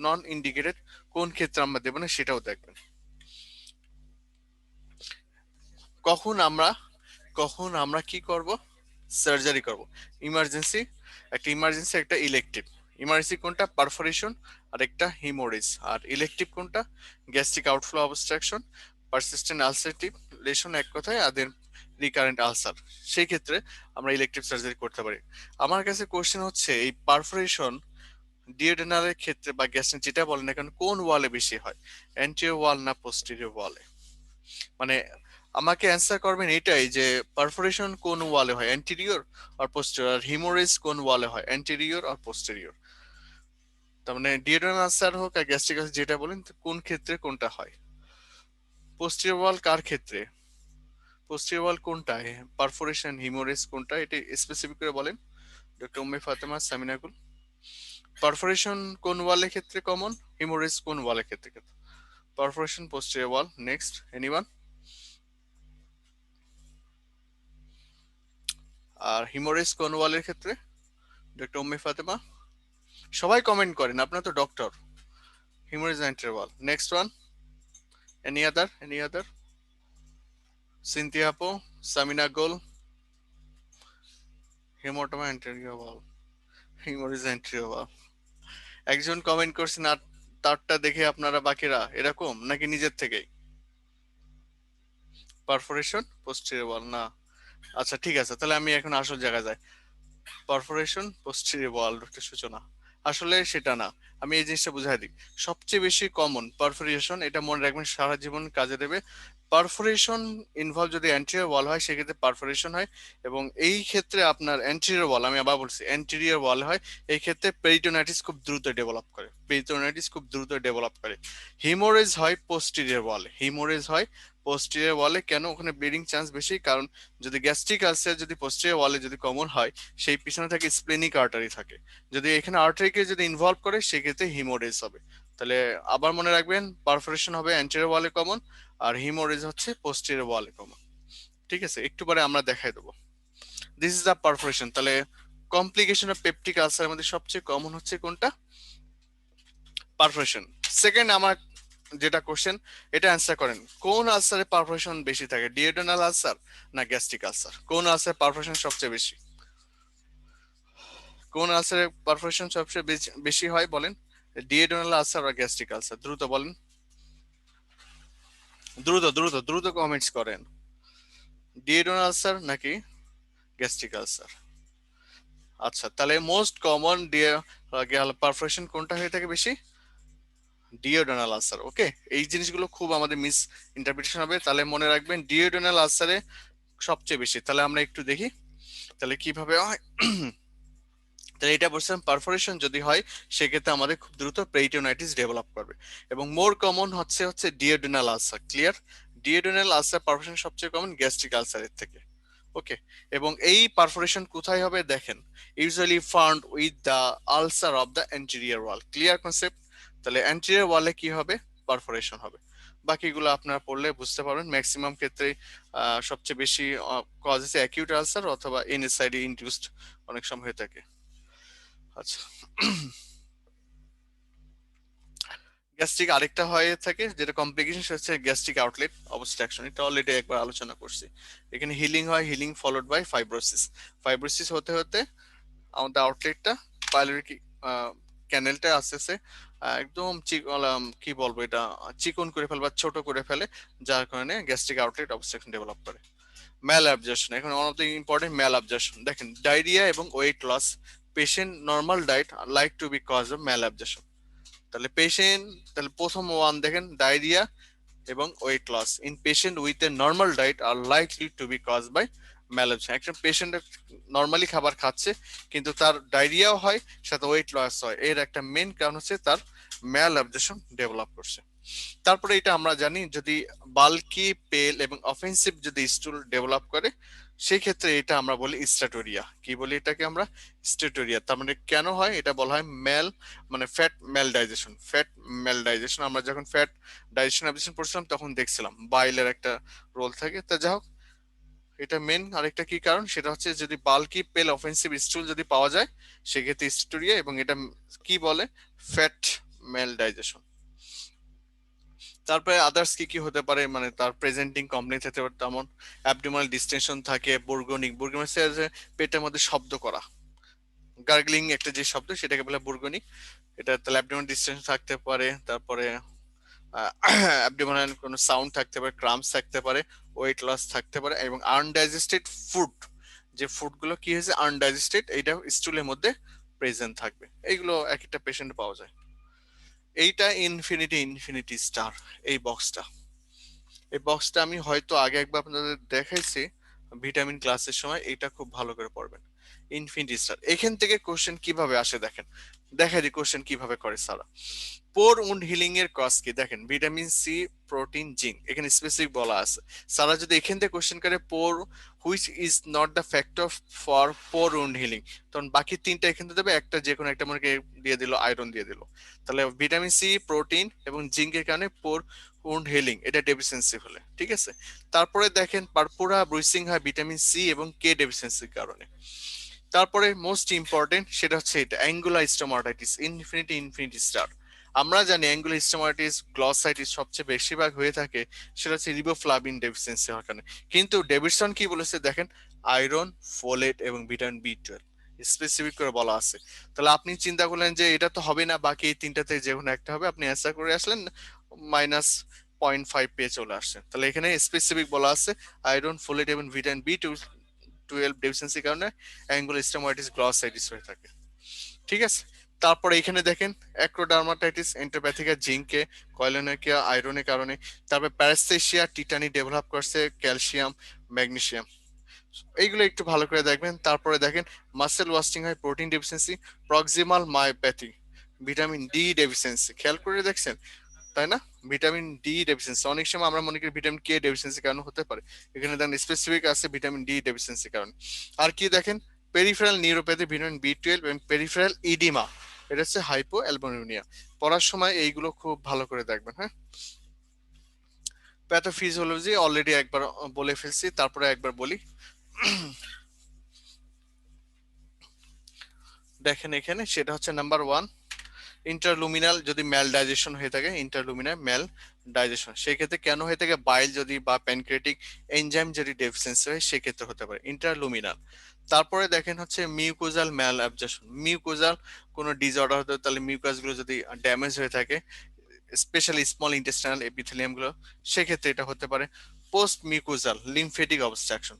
A: নন ইন্ডিকেটেড কোন ক্ষেত্রে আমরা দেবো না সেটাও দেখবেন। কখন আমরা কখন আমরা কি করব, সার্জারি করব। ইমার্জেন্সি, একটা ইমার্জেন্সি, একটা ইলেকটিভ। ইমার্জেন্সি কোনটা, পারফোরেশন, আর একটা হিমোরেজ। আর ইলেকটিভ কোনটা, gastric outflow obstruction, persistent ulcerative lesion, এক কথায় আদের রিকারেন্ট আলসার। সেই ক্ষেত্রে আমরা ইলেকটিভ সার্জারি করতে পারি। আমার কাছে কোশ্চেন হচ্ছে, এই পারফোরেশন ডিওডেনালের ক্ষেত্রে বা গ্যাস্ট্রিক যেটা বলেন না কেন কোন ওয়ালে বেশি হয়, অ্যান্টেরিয়র ওয়াল না পোস্টেরিয়র ওয়ালে? মানে আমাকে অ্যান্সার করবেন এটাই যে পারফোরেশন কোন ওয়ালে হয়, অ্যান্টেরিয়র আর পোস্টেরিয়র, আর হিমোরেজ কোন ওয়ালে হয়, অ্যান্টেরিয়র আর পোস্টেরিয়র। তার মানে ডিওডেনাল আলসার হোক আর গ্যাস্ট্রিক আলসার যেটা বলেন কোন ক্ষেত্রে কোনটা হয়? পোস্টেরিয়র ওয়াল কার ক্ষেত্রে? পোস্টেরিয়র ওয়াল কোনটা, পারফোরেশন হিমোরেজ কোনটা, এটা স্পেসিফিক করে বলেন ডক্টর উম্মে ফাতেমা সামিনাগুল। পারফোরেশন কোন ওয়ালের ক্ষেত্রে কমন, হিমোরেজ কোন ওয়ালের ক্ষেত্রে? Perforation posterior wall. Next anyone? আর হিমোরেজ কোন ওয়ালের ক্ষেত্রে ডক্টর উম্মে ফাতেমা? সবাই কমেন্ট করেন, আপনার তো doctor. Haemorrhage anterior wall. Next one, any other, any other? Cynthia আপু, Samina Gul, haematoma anterior wall, haemorrhage anterior wall. একজন কমেন্ট করছেন আর তারটা দেখে আপনারা বাকিরা এরকম নাকি নিজের থেকেই? পারফোরেশন পোস্টেরিয়র ওয়াল না। আচ্ছা ঠিক আছে, তাহলে আমি এখন আসল জায়গায় যাই। পারফোরেশন পোস্টেরিয়র ওয়াল ডক্টর সূচনা, আসলে সেটা না। আমি এই জিনিসটা বুঝাই দিই। সবচেয়ে বেশি কমন পারফোরেশন, এটা মনে রাখবেন সারা জীবন কাজে দেবে। পারফোরেশন ইনভলভ যদি অ্যান্টেরিয়র ওয়াল হয় সেক্ষেত্রে পারফোরেশন হয়, এবং এই ক্ষেত্রে আপনার অ্যান্টেরিয়র ওয়াল, আমি আবার বলছি অ্যান্টেরিয়র ওয়াল হয়, এই ক্ষেত্রে পেরিটোনাইটিস খুব দ্রুত ডেভেলপ করে, পেরিটোনাইটিস খুব দ্রুত ডেভেলপ করে। হিমোরেজ হয় পোস্টেরিয়র ওয়ালে, হিমোরেজ হয় পোস্টেরিয়র ওয়ালে। কেন? ওখানে ব্লিডিং চান্স বেশি, কারণ যদি গ্যাস্ট্রিক আলসার যদি পোস্টেরিয়র ওয়ালে যদি কমন হয়, সেই পিছনে থাকে স্প্লেনিক আর্টারি থাকে, যদি এখানে আর্টারিকে যদি ইনভলভ করে সেক্ষেত্রে হিমোরেজ হবে। তাহলে আবার মনে রাখবেন, পারফোরেশন হবে অ্যান্টেরিয়র ওয়ালে কমন, আর হিমোরেজ হচ্ছে পোস্টেরিয়র ওয়ালে কমন। ঠিক আছে, একটু পরে আমরা দেখাই দেবো। This is the perforation. তাহলে কমপ্লিকেশন অফ পেপটিক আলসারের মধ্যে সবচেয়ে কমন হচ্ছে কোনটা? পারফোরেশন। সেকেন্ড আমার যেটা কোশ্চেন, এটা অ্যান্সার করেন, কোন আলসারে পারফোরেশন বেশি থাকে, ডিওডেনাল আলসার না গ্যাস্ট্রিক আলসার? কোন আলসারে পারফোরেশন সবচেয়ে বেশি? কোন আলসারে পারফোরেশন সবচেয়ে বেশি হয় বলেন? ডিওডেনাল আলসার আর গ্যাস্ট্রিক আলসার? দ্রুত বলেন, দ্রুত দ্রুত দ্রুত কমেন্টস করেন। ডিওডেনাল আলসার নাকি গ্যাস্ট্রিক আলসার? আচ্ছা, তাহলে মোস্ট কমন পারফোরেশন কোনটা হয়ে থাকে বেশি? Duodenal ulcer. ওকে, এই জিনিসগুলো খুব আমাদের মিস ইন্টারপ্রিটেশন হবে, তাহলে মনে রাখবেন ডিওডেনাল আলসারে সবচেয়ে বেশি। তাহলে আমরা একটু দেখি তাহলে কিভাবে হয়। তাহলে এটা বলছিলাম, পারফোরেশন যদি হয় সেক্ষেত্রে আমাদের খুব দ্রুত পেরিটোনাইটিস ডেভেলপ করবে, এবং মোর কমন হচ্ছে হচ্ছে duodenal ulcer. Clear? Duodenal ulcer perforation সবচেয়ে কমন গ্যাস্ট্রিক আলসারের থেকে। ওকে, এবং এই পারফোরেশন কোথায় হবে দেখেন, usually found with the ulcer of the anterior wall. Clear concept? তাহলে অ্যান্টেরিয়র ওয়ালে কি হবে? পারফোরেশন হবে। বাকিগুলো আপনারা পড়লে বুঝতে পারবেন। ম্যাক্সিমাম ক্ষেত্রে সবচেয়ে বেশি কজ হচ্ছে অ্যাকিউট আলসার অথবা এনএসআইডি ইনডিউসড অনেক সময় হয়ে থাকে। আচ্ছা, গ্যাস্ট্রিক আরেকটা হয়ে থাকে যেটা কমপ্লিকেশন হচ্ছে গ্যাস্ট্রিক আউটলেট অবস্ট্রাকশন, এটা অলরেডি একবার আলোচনা করছি। এখানে হিলিং হয়, healing followed by fibrosis. Fibrosis হতে হতে আমাদের আউটলেটটা পাইলোরিক ক্যানেলটা আস্তে আস্তে একদম কি বলবো, এটা চিকন করে ফেলে বা ছোট করে ফেলে, যার কারণে গ্যাস্ট্রিক আউটলেট অবস্ট্রাকশন ডেভেলপ করে। ম্যাল অ্যাবজর্পশন, এখন one of the important malabsorption. দেখেন, ডায়রিয়া এবং weight loss, patient normal diet like to be cause of malabsorption. তাহলে পেশেন্ট, তাহলে প্রথম ওয়ান দেখেন, ডায়রিয়া এবং weight loss in patient with a normal diet are likely to be cause by malabsorption. একজন পেশেন্ট নর্মালি খাবার খাচ্ছে কিন্তু তার ডায়রিয়াও হয়, সাথে ওয়েট লস হয়, এর একটা মেন কারণ হচ্ছে তার ম্যাল অ্যাবজর্পশন ডেভেলপ করছে। তারপরে এটা আমরা জানি, যদি বাল্কি পেল এবং অফেন্সিভ যদি স্টুল ডেভেলপ করে সেই ক্ষেত্রে এটা আমরা বলি স্ট্যাটোরিয়া। কি বলি এটাকে আমরা? স্ট্যাটোরিয়া। তার মানে কেন হয় এটা বলা হয় ম্যাল, মানে ফ্যাট ম্যাল ডাইজেশন। ফ্যাট ম্যাল ডাইজেশন, আমরা যখন ফ্যাট ডাইজেশন অ্যাবজর্পশন পড়ছিলাম তখন দেখছিলাম বাইলের একটা রোল থাকে। তা যাই হোক, এটা মেন আরেকটা কি কারণ, সেটা হচ্ছে যদি বাল্কি পেল অফেন্সিভ স্টুল যদি পাওয়া যায় সেক্ষেত্রে স্ট্যাটোরিয়া, এবং এটা কি বলে? ফ্যাট ম্যাল ডাইজেশন। তারপরে আদার্স কি কি হতে পারে, মানে তার প্রেজেন্টিং কমপ্লেন হতে পারে, তেমন অ্যাবডোমিনাল ডিস্টেনশন থাকে, বুর্গনিক, বুর্গনিক পেটের মধ্যে শব্দ করা, গার্গলিং একটা যে শব্দ সেটাকে বলে বুর্গনিক। এটা তাহলে অ্যাবডোমিনাল ডিস্টেনশন থাকতে পারে। তারপরে অ্যাবডোমিনাল কোনো সাউন্ড থাকতে পারে, ক্রাম্পস থাকতে পারে, ওয়েট লস থাকতে পারে, এবং আনডাইজেস্টেড ফুড, যে ফুডগুলো কি হয়েছে আনডাইজেস্টেড, এইটা স্টুলের মধ্যে প্রেজেন্ট থাকবে। এইগুলো এক একটা পেশেন্ট পাওয়া যায়। এইটা ইনফিনিটি ইনফিনিটি স্টার, এই বক্সটা। এই বক্সটা আমি হয়তো আগে একবার আপনাদের দেখাইছি ভিটামিন ক্লাসের সময়। এটা খুব ভালো করে পড়বেন। ইনফিনিটি স্টার, এখান থেকে কোশ্চেন কিভাবে আসে দেখেন, দেখা দিই কোশ্চেন কিভাবে করে সারা। পোর উন্ড হিলিং এর কজ কি দেখেন, ভিটামিন সি, প্রোটিন, জিঙ্ক, এখানে স্পেসিফিক বলা আছে। সারা যদি এখান থেকে কোশ্চেন করে poor which is not the factor for poor wound healing, তখন বাকি তিনটা এখান থেকে দেবে, একটা যে কোনো একটা মনে দিয়ে দিল, আয়রন দিয়ে দিল। তাহলে ভিটামিন সি, প্রোটিন এবং জিঙ্কের কারণে পোর উন্ড হিলিং, এটা ডেফিসিয়েন্সি হলে, ঠিক আছে। তারপরে দেখেন পারপুরা ব্রুসিং হয় ভিটামিন সি এবং কে ডেফিসিয়েন্সির কারণে। তারপরে মোস্ট ইম্পর্টেন্ট সেটা হচ্ছে এটা angular stomatitis, infinity infinity star. আমরা জানি অ্যাঙ্গুলার স্টোমাটাইটিস, গ্লসাইটিস সবচেয়ে বেশিরভাগ হয়ে থাকে সেটা হচ্ছে রিবোফ্লাভিন ডেফিসিয়েন্সি হওয়ার কারণে। কিন্তু ডেভিডসন কি বলেছে দেখেন, আয়রন, ফোলেট এবং ভিটামিন বি 12 স্পেসিফিক করে বলা আছে। তাহলে আপনি চিন্তা করলেন যে এটা তো হবে না, বাকি এই তিনটাতে যে কোনো একটা হবে, আপনি অ্যান্সার করে আসলেন, -0.5 পেয়ে চলে আসছেন। তাহলে এখানে স্পেসিফিক বলা আছে আয়রন, ফোলেট এবং ভিটামিন বি 12 ডেফিসিয়েন্সির কারণে অ্যাঙ্গুলার স্টোমাটাইটিস, গ্লসাইটিস হয়ে থাকে, ঠিক আছে। তারপরে এখানে দেখেন অ্যাক্রোডার্মাটাইটিস এন্টারপ্যাথিকা জিঙ্কে, কয়লোনিকিয়া আয়রনের কারণে। তারপরে প্যারাস্থেশিয়া টিটানি ডেভেলপ করছে ক্যালসিয়াম, ম্যাগনেসিয়াম, এইগুলো একটু ভালো করে দেখবেন। তারপরে দেখেন মাসেল ওয়াস্টিং হয় protein deficiency, proximal myopathy vitamin D deficiency, খেয়াল করে দেখছেন তাই না? ভিটামিন ডি ডেফিসিয়েন্সি অনেক সময় আমরা মনে করি ভিটামিন কে ডেফিসিয়েন্সি কারণ হতে পারে, এখানে দেখেন স্পেসিফিক আছে ভিটামিন ডি ডেফিসিয়েন্সি কারণ। আর কি দেখেন, পেরিফেরাল নিউরোপ্যাথি ভিটামিন বি 12 এবং পেরিফেরাল ইডিমা, এটা হচ্ছে হাইপো অ্যালবুমিনিয়া। পড়ার সময় এইগুলো খুব ভালো করে দেখবেন, হ্যাঁ। প্যাথোফিজিওলজি অলরেডি একবার বলে ফেলছি, তারপরে একবার বলি। দেখেন এখানে সেটা হচ্ছে নাম্বার 1, ইন্টারলুমিনাল যদি ম্যাল ডাইজেশন হয়ে থাকে, ইন্টারলুমিনাল ম্যাল ডাইজেশন সেক্ষেত্রে কেন হয়ে থাকে, বাইল যদি বা প্যানক্রিয়াটিক এনজাইম যদি ডেফিসিয়েন্সি হয় সেক্ষেত্রে হতে পারে ইন্টারলুমিনাল। তারপরে দেখেন হচ্ছে মিউকোজাল ম্যাল অ্যাবজর্পশন, মিউকোজাল কোনো ডিসঅর্ডার হতে, তাহলে মিউকাস গুলো যদি ড্যামেজ হয়ে থাকে, স্পেশালি স্মল ইন্টেস্টাইনাল এপিথেলিয়াম গুলো, সেক্ষেত্রে এটা হতে পারে। পোস্ট মিউকোজাল লিমফেটিক অবস্ট্রাকশন,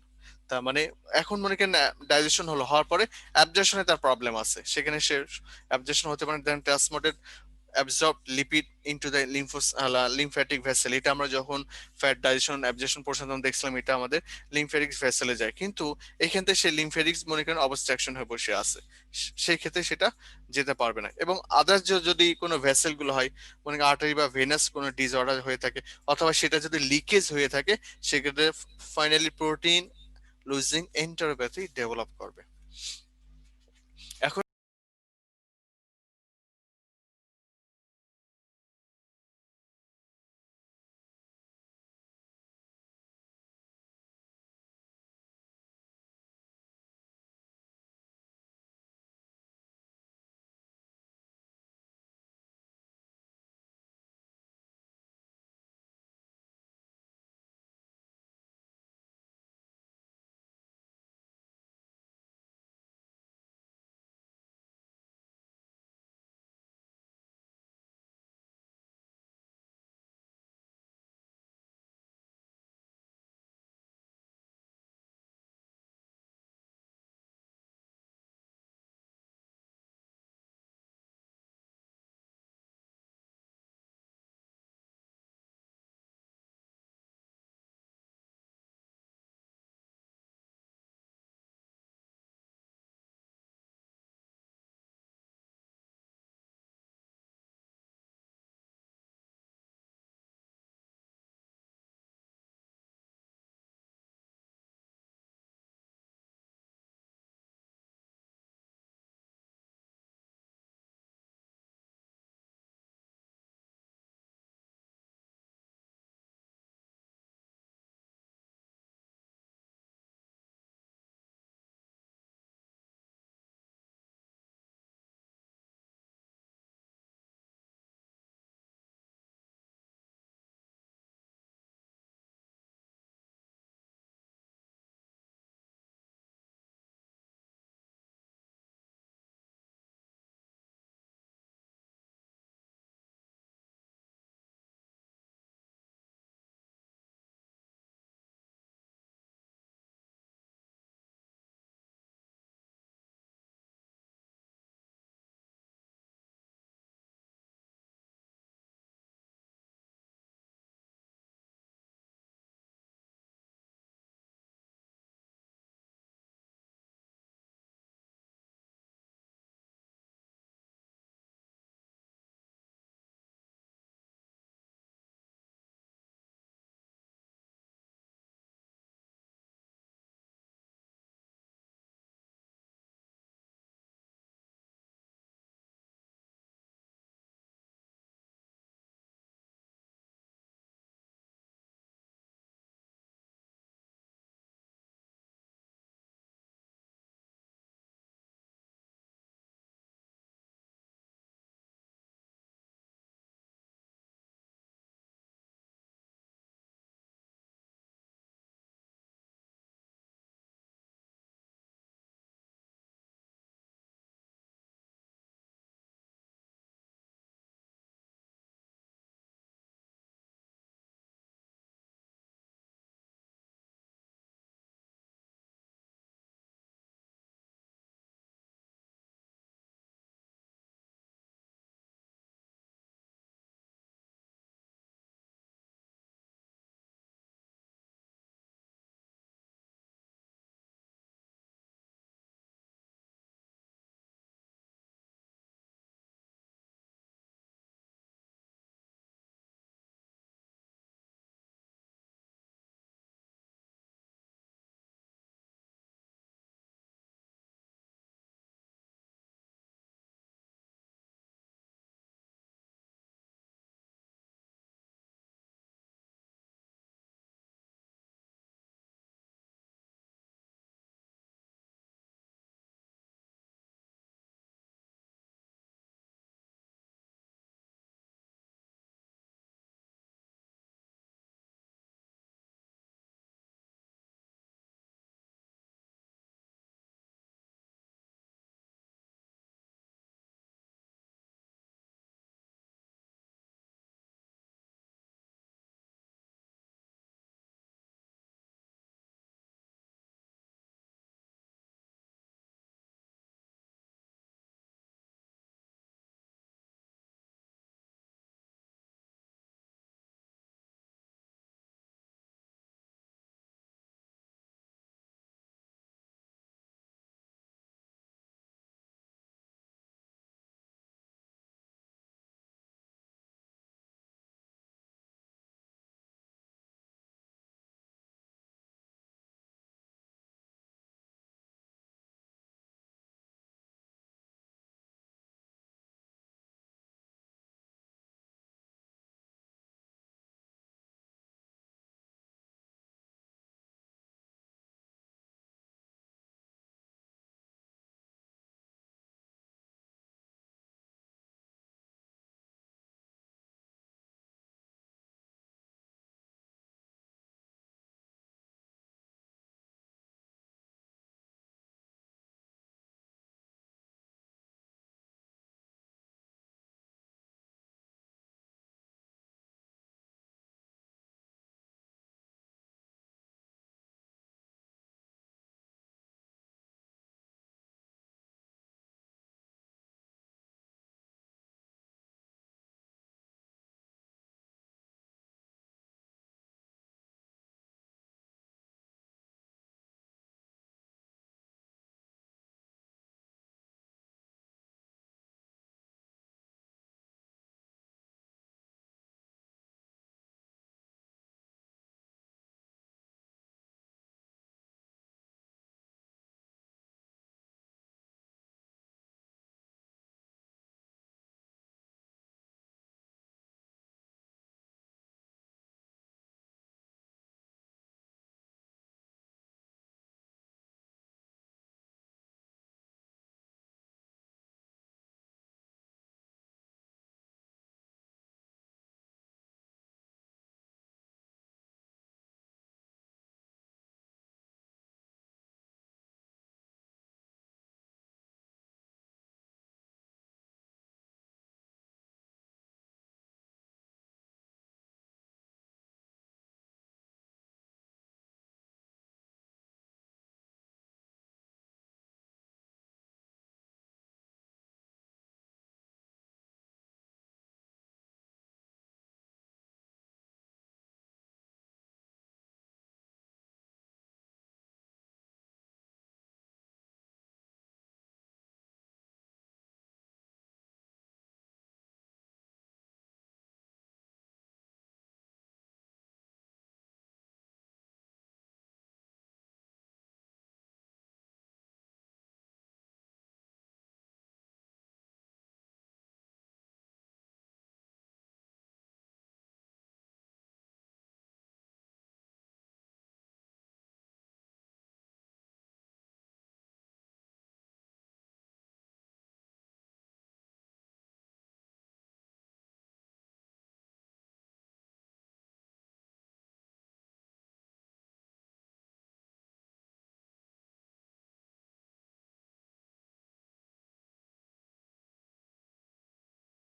A: তার মানে এখন মনে করেন ডাইজেশন হলো, হওয়ার পরে অ্যাবজর্পশনে তার প্রবলেম আছে, সেখানে সে অ্যাবজর্পশন হতে পারে। Then transported absorb lipid into the lymphatic vessel, এটা আমরা যখন ফ্যাট ডাইজেশন অ্যাবজর্পশন পোর্শন তখন দেখছিলাম এটা আমাদের লিম্ফ্যাটিক ভেসেলে যায়, কিন্তু এখান থেকে সেই লিম্ফ্যাটিক্স মনে করেন অবস্ট্রাকশন হয়ে বসে আছে, সেই ক্ষেত্রে সেটা যেতে পারবে না। এবং আদার্স যদি কোনো ভেসেল গুলো হয়, মনে করেন আর্টারি বা ভেনাস কোনো ডিসঅর্ডার হয়ে থাকে, অথবা সেটা যদি লিকেজ হয়ে থাকে, সেক্ষেত্রে finally protein losing enteropathy develop করবে। এখন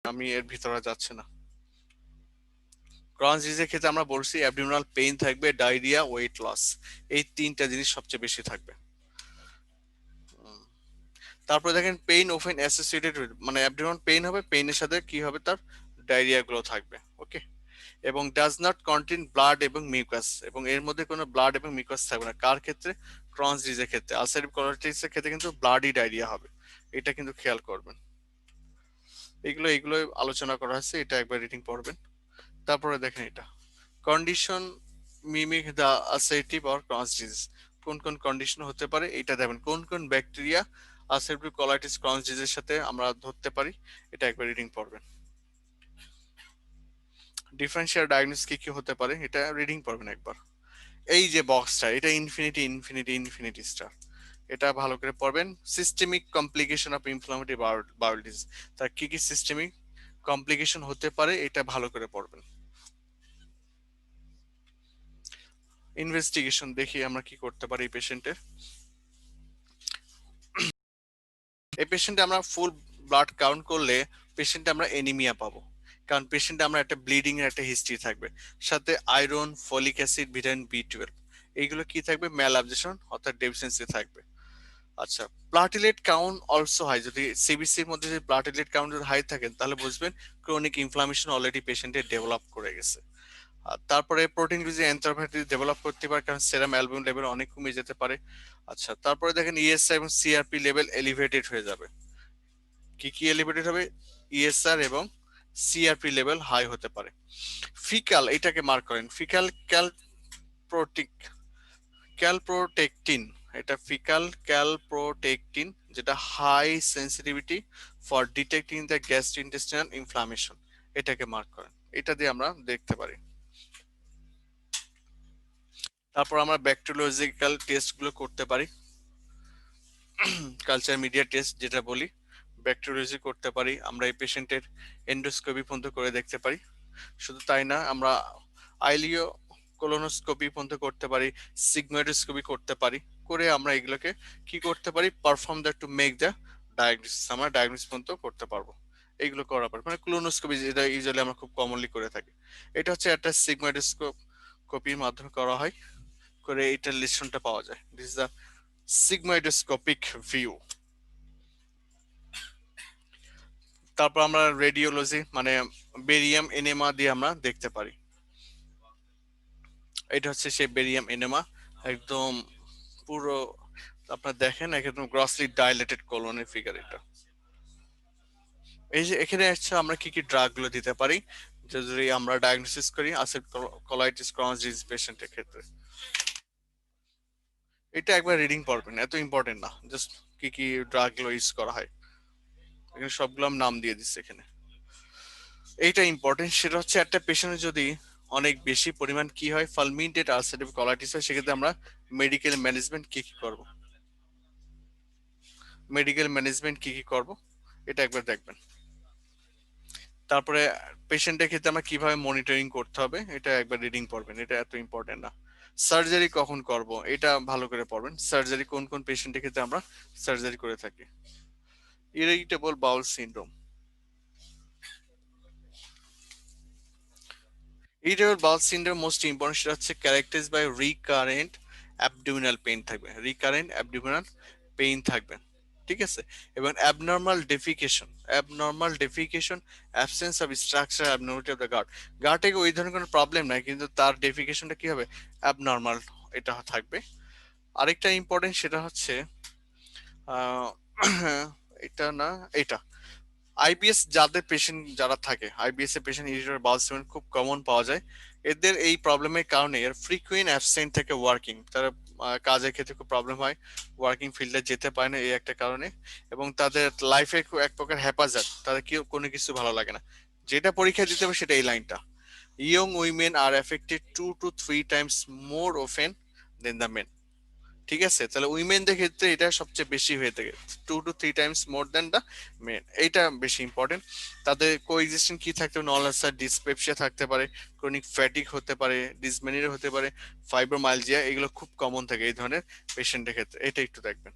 A: আমি এর ভিতরে যাচ্ছি না। ক্রনিক ডিজিজের ক্ষেত্রে আমরা বলছি অ্যাবডোমিনাল পেইন থাকবে, ডায়রিয়া, ওয়েট লস, এই তিনটা জিনিস সবচেয়ে বেশি থাকবে। তারপরে দেখেন পেইন ওফেন অ্যাসোসিয়েটেড, মানে অ্যাবডোমিনাল পেইন হবে, পেইনের সাথে কি হবে, তার ডায়রিয়া গুলো থাকবে। ওকে। এবং ডাজ নট কন্টেন ব্লাড এবং মিউকাস, এবং এর মধ্যে কোনো ব্লাড এবং মিউকাস থাকবে না। কার ক্ষেত্রে? ক্রনিক ডিজিজের ক্ষেত্রে। আলসারেটিভ কোলাইটিসের ক্ষেত্রে কিন্তু ব্লাডি ডায়রিয়া হবে, এটা কিন্তু খেয়াল করবেন। এগুলো আলোচনা করা হয়েছে, এটা একবার রিডিং পড়বেন। তারপরে দেখেন এটা condition mimic the ulcerative or chronic disease, কোন কোন কন্ডিশন হতে পারে এটা দেখবেন, কোন কোন ব্যাকটেরিয়া আলসারেটিভ কোলাইটিস ক্রনিক ডিজিজের সাথে আমরা ধরতে পারি, এটা একবার রিডিং পড়বেন। ডিফারেন্সিয়াল ডায়াগনোসিস কি কি হতে পারে এটা রিডিং পড়বেন একবার। এই যে বক্সটা, এটা ইনফিনিটি ইনফিনিটি ইনফিনিটি স্টার, এটা ভালো করে পড়বেন। Systemic complication of inflammatory bowel disease, তার কি কি সিস্টেমিক কমপ্লিকেশন হতে পারে এটা ভালো করে পড়বেন। ইনভেস্টিগেশন দেখি আমরা কি করতে পারি এই পেশেন্টের। এই পেশেন্টে আমরা ফুল ব্লাড কাউন্ট করলে পেশেন্টে আমরা এনিমিয়া পাবো, কারণ পেশেন্টে আমরা একটা ব্লিডিং এর একটা হিস্ট্রি থাকবে, সাথে iron, folic acid, vitamin B 12, এইগুলো কি থাকবে, ম্যাল অ্যাবজর্পশন অর্থাৎ ডেফিসিয়েন্সি থাকবে। আচ্ছা, প্লাটিলেট কাউন্ট অলসো হাই, যদি সিবিসির মধ্যে যদি প্লাটিলেট কাউন্ট যদি হাই থাকে তাহলে বুঝবেন ক্রনিক ইনফ্লামেশন অলরেডি পেশেন্টে ডেভেলপ করে গেছে। আর তারপরে প্রোটিন রিজ এন্টারোপ্যাথি ডেভেলপ করতে পারে, কারণ সেরাম অ্যালবুমিন লেভেল অনেক কমে যেতে পারে। আচ্ছা, তারপরে দেখেন ইএসআর এবং সিআরপি লেভেল এলিভেটেড হয়ে যাবে। কি কি এলিভেটেড হবে? ইএসআর এবং সিআরপি লেভেল হাই হতে পারে। ফিকাল, এটাকে মার্ক করেন, ফিকাল ক্যালপ্রোটিক ক্যালপ্রোটেকটিন, এটা ফিকাল ক্যালপ্রোটেকটিন, যেটা high sensitivity for detecting the gastrointestinal inflammation, এটাকে মার্ক করেন। এটা দিয়ে আমরা দেখতে পারি। তারপর আমরা ব্যাকটেরিওলজিক্যাল টেস্ট গুলো করতে পারি, কালচার মিডিয়া টেস্ট যেটা বলি, ব্যাকটেরিওলজি করতে পারি আমরা, এই পেশেন্টের এন্ডোস্কোপি পর্যন্ত করে দেখতে পারি। শুধু তাই না, আমরা আইলিও কোলোনোস্কোপি পর্যন্ত করতে পারি, সিগমোইডোস্কোপি করতে পারি, করে আমরা এগুলোকে কি করতে পারি, perform the to make the diagnosis, আমরা ডায়াগনোসিস পর্যন্ত করতে পারবো। এইগুলো করার পর মানে কোলোনোস্কোপি যেটা ইউজুয়ালি আমরা খুব কমনলি করে থাকি, এটা হচ্ছে একটা সিগমোইডোস্কোপ কপির মাধ্যমে করা হয়, করে এইটার লিস্টনটা পাওয়া যায়। This is the sigmoidoscopic view. তারপর আমরা রেডিওলজি মানে বেরিয়াম এনেমা দিয়ে আমরা দেখতে পারি। এটা হচ্ছে সেই বেরিয়াম এনেমা, একদম পুরো আপনার দেখেন একদম গ্রসলি ডাইলেটেড কোলনের ফিগার এটা। এই যে এখানে হচ্ছে আমরা কি কি ড্রাগ গুলো দিতে পারি যদি আমরা ডায়াগনোসিস করি আলসারেটিভ কোলাইটিস ক্রনিক ডিজিজ পেশেন্টের ক্ষেত্রে। এটা একবার রিডিং পড়বেন, এত ইম্পর্টেন্ট না, জাস্ট কি কি ড্রাগ গুলো ইউজ করা হয়, এখানে সবগুলো আমি নাম দিয়ে দিচ্ছি এখানে। এইটা ইম্পর্টেন্ট, সেটা হচ্ছে একটা পেশেন্টের যদি অনেক বেশি পরিমাণ কি হয়, ফালমিন্টেড আলসারেটিভ কোলাইটিস হয়, সেক্ষেত্রে আমরা মেডিকেল ম্যানেজমেন্ট কি কি করব, মেডিকেল ম্যানেজমেন্ট কি কি করব এটা একবার দেখবেন। তারপরে পেশেন্টের ক্ষেত্রে আমরা কিভাবে মনিটরিং করতে হবে এটা একবার রিডিং পড়বেন, এটা এত ইম্পর্টেন্ট না। সার্জারি কখন করব এটা ভালো করে পড়বেন, সার্জারি কোন কোন পেশেন্টের ক্ষেত্রে আমরা সার্জারি করে থাকি। Irritable bowel syndrome, irritable bowel syndrome most important, সেটা হচ্ছে characterise by recurrent abdominal pain থাকবে, রিকারেন্ট অ্যাবডোমিনাল পেইন থাকবে, ঠিক আছে। এবং abnormal defecation, absence of structure abnormality of the gut, গার্ডে ওই ধরনের কোনো প্রবলেম নাই কিন্তু তার ডেফিকেশনটা কি হবে, অ্যাবনর্মাল, এটা থাকবে। আরেকটা ইম্পর্টেন্ট সেটা হচ্ছে আহ, এটা না, এটা আইবিএস যাদের পেশেন্ট যারা থাকে, আইবিএস এর পেশেন্ট ইরিটেবল বাউল সিনড্রোম খুব কমন পাওয়া যায়। এদের এই প্রবলেমের কারণে এর ফ্রিকুয়েন্ট অ্যাবসেন্ট থেকে ওয়ার্কিং, তারা কাজের ক্ষেত্রে খুব প্রবলেম হয়, ওয়ার্কিং ফিল্ডে যেতে পারে না এই একটা কারণে, এবং তাদের লাইফে এক প্রকার হ্যাপাজার্ড, তাদের কি কোনো কিছু ভালো লাগে না, যেটা পরীক্ষা দিতে হবে সেটা এই লাইনটা, young women are affected 2 to 3 times more often than the men, ঠিক আছে। তাহলে উইমেনদের ক্ষেত্রে এটা সবচেয়ে বেশি হয়ে থাকে, 2 to 3 times more than the men, এইটা বেশি ইম্পর্টেন্ট। তাদের কোএক্সিস্টেন্ট কি থাকতে পারে, নন আলসার ডিসপেপসিয়া থাকতে পারে, ক্রনিক ফ্যাটিক হতে পারে, ডিসমেনিয়া হতে পারে, ফাইব্রোমাইলজিয়া, এগুলো খুব কমন থাকে এই ধরনের পেশেন্টের ক্ষেত্রে, এটা একটু দেখবেন।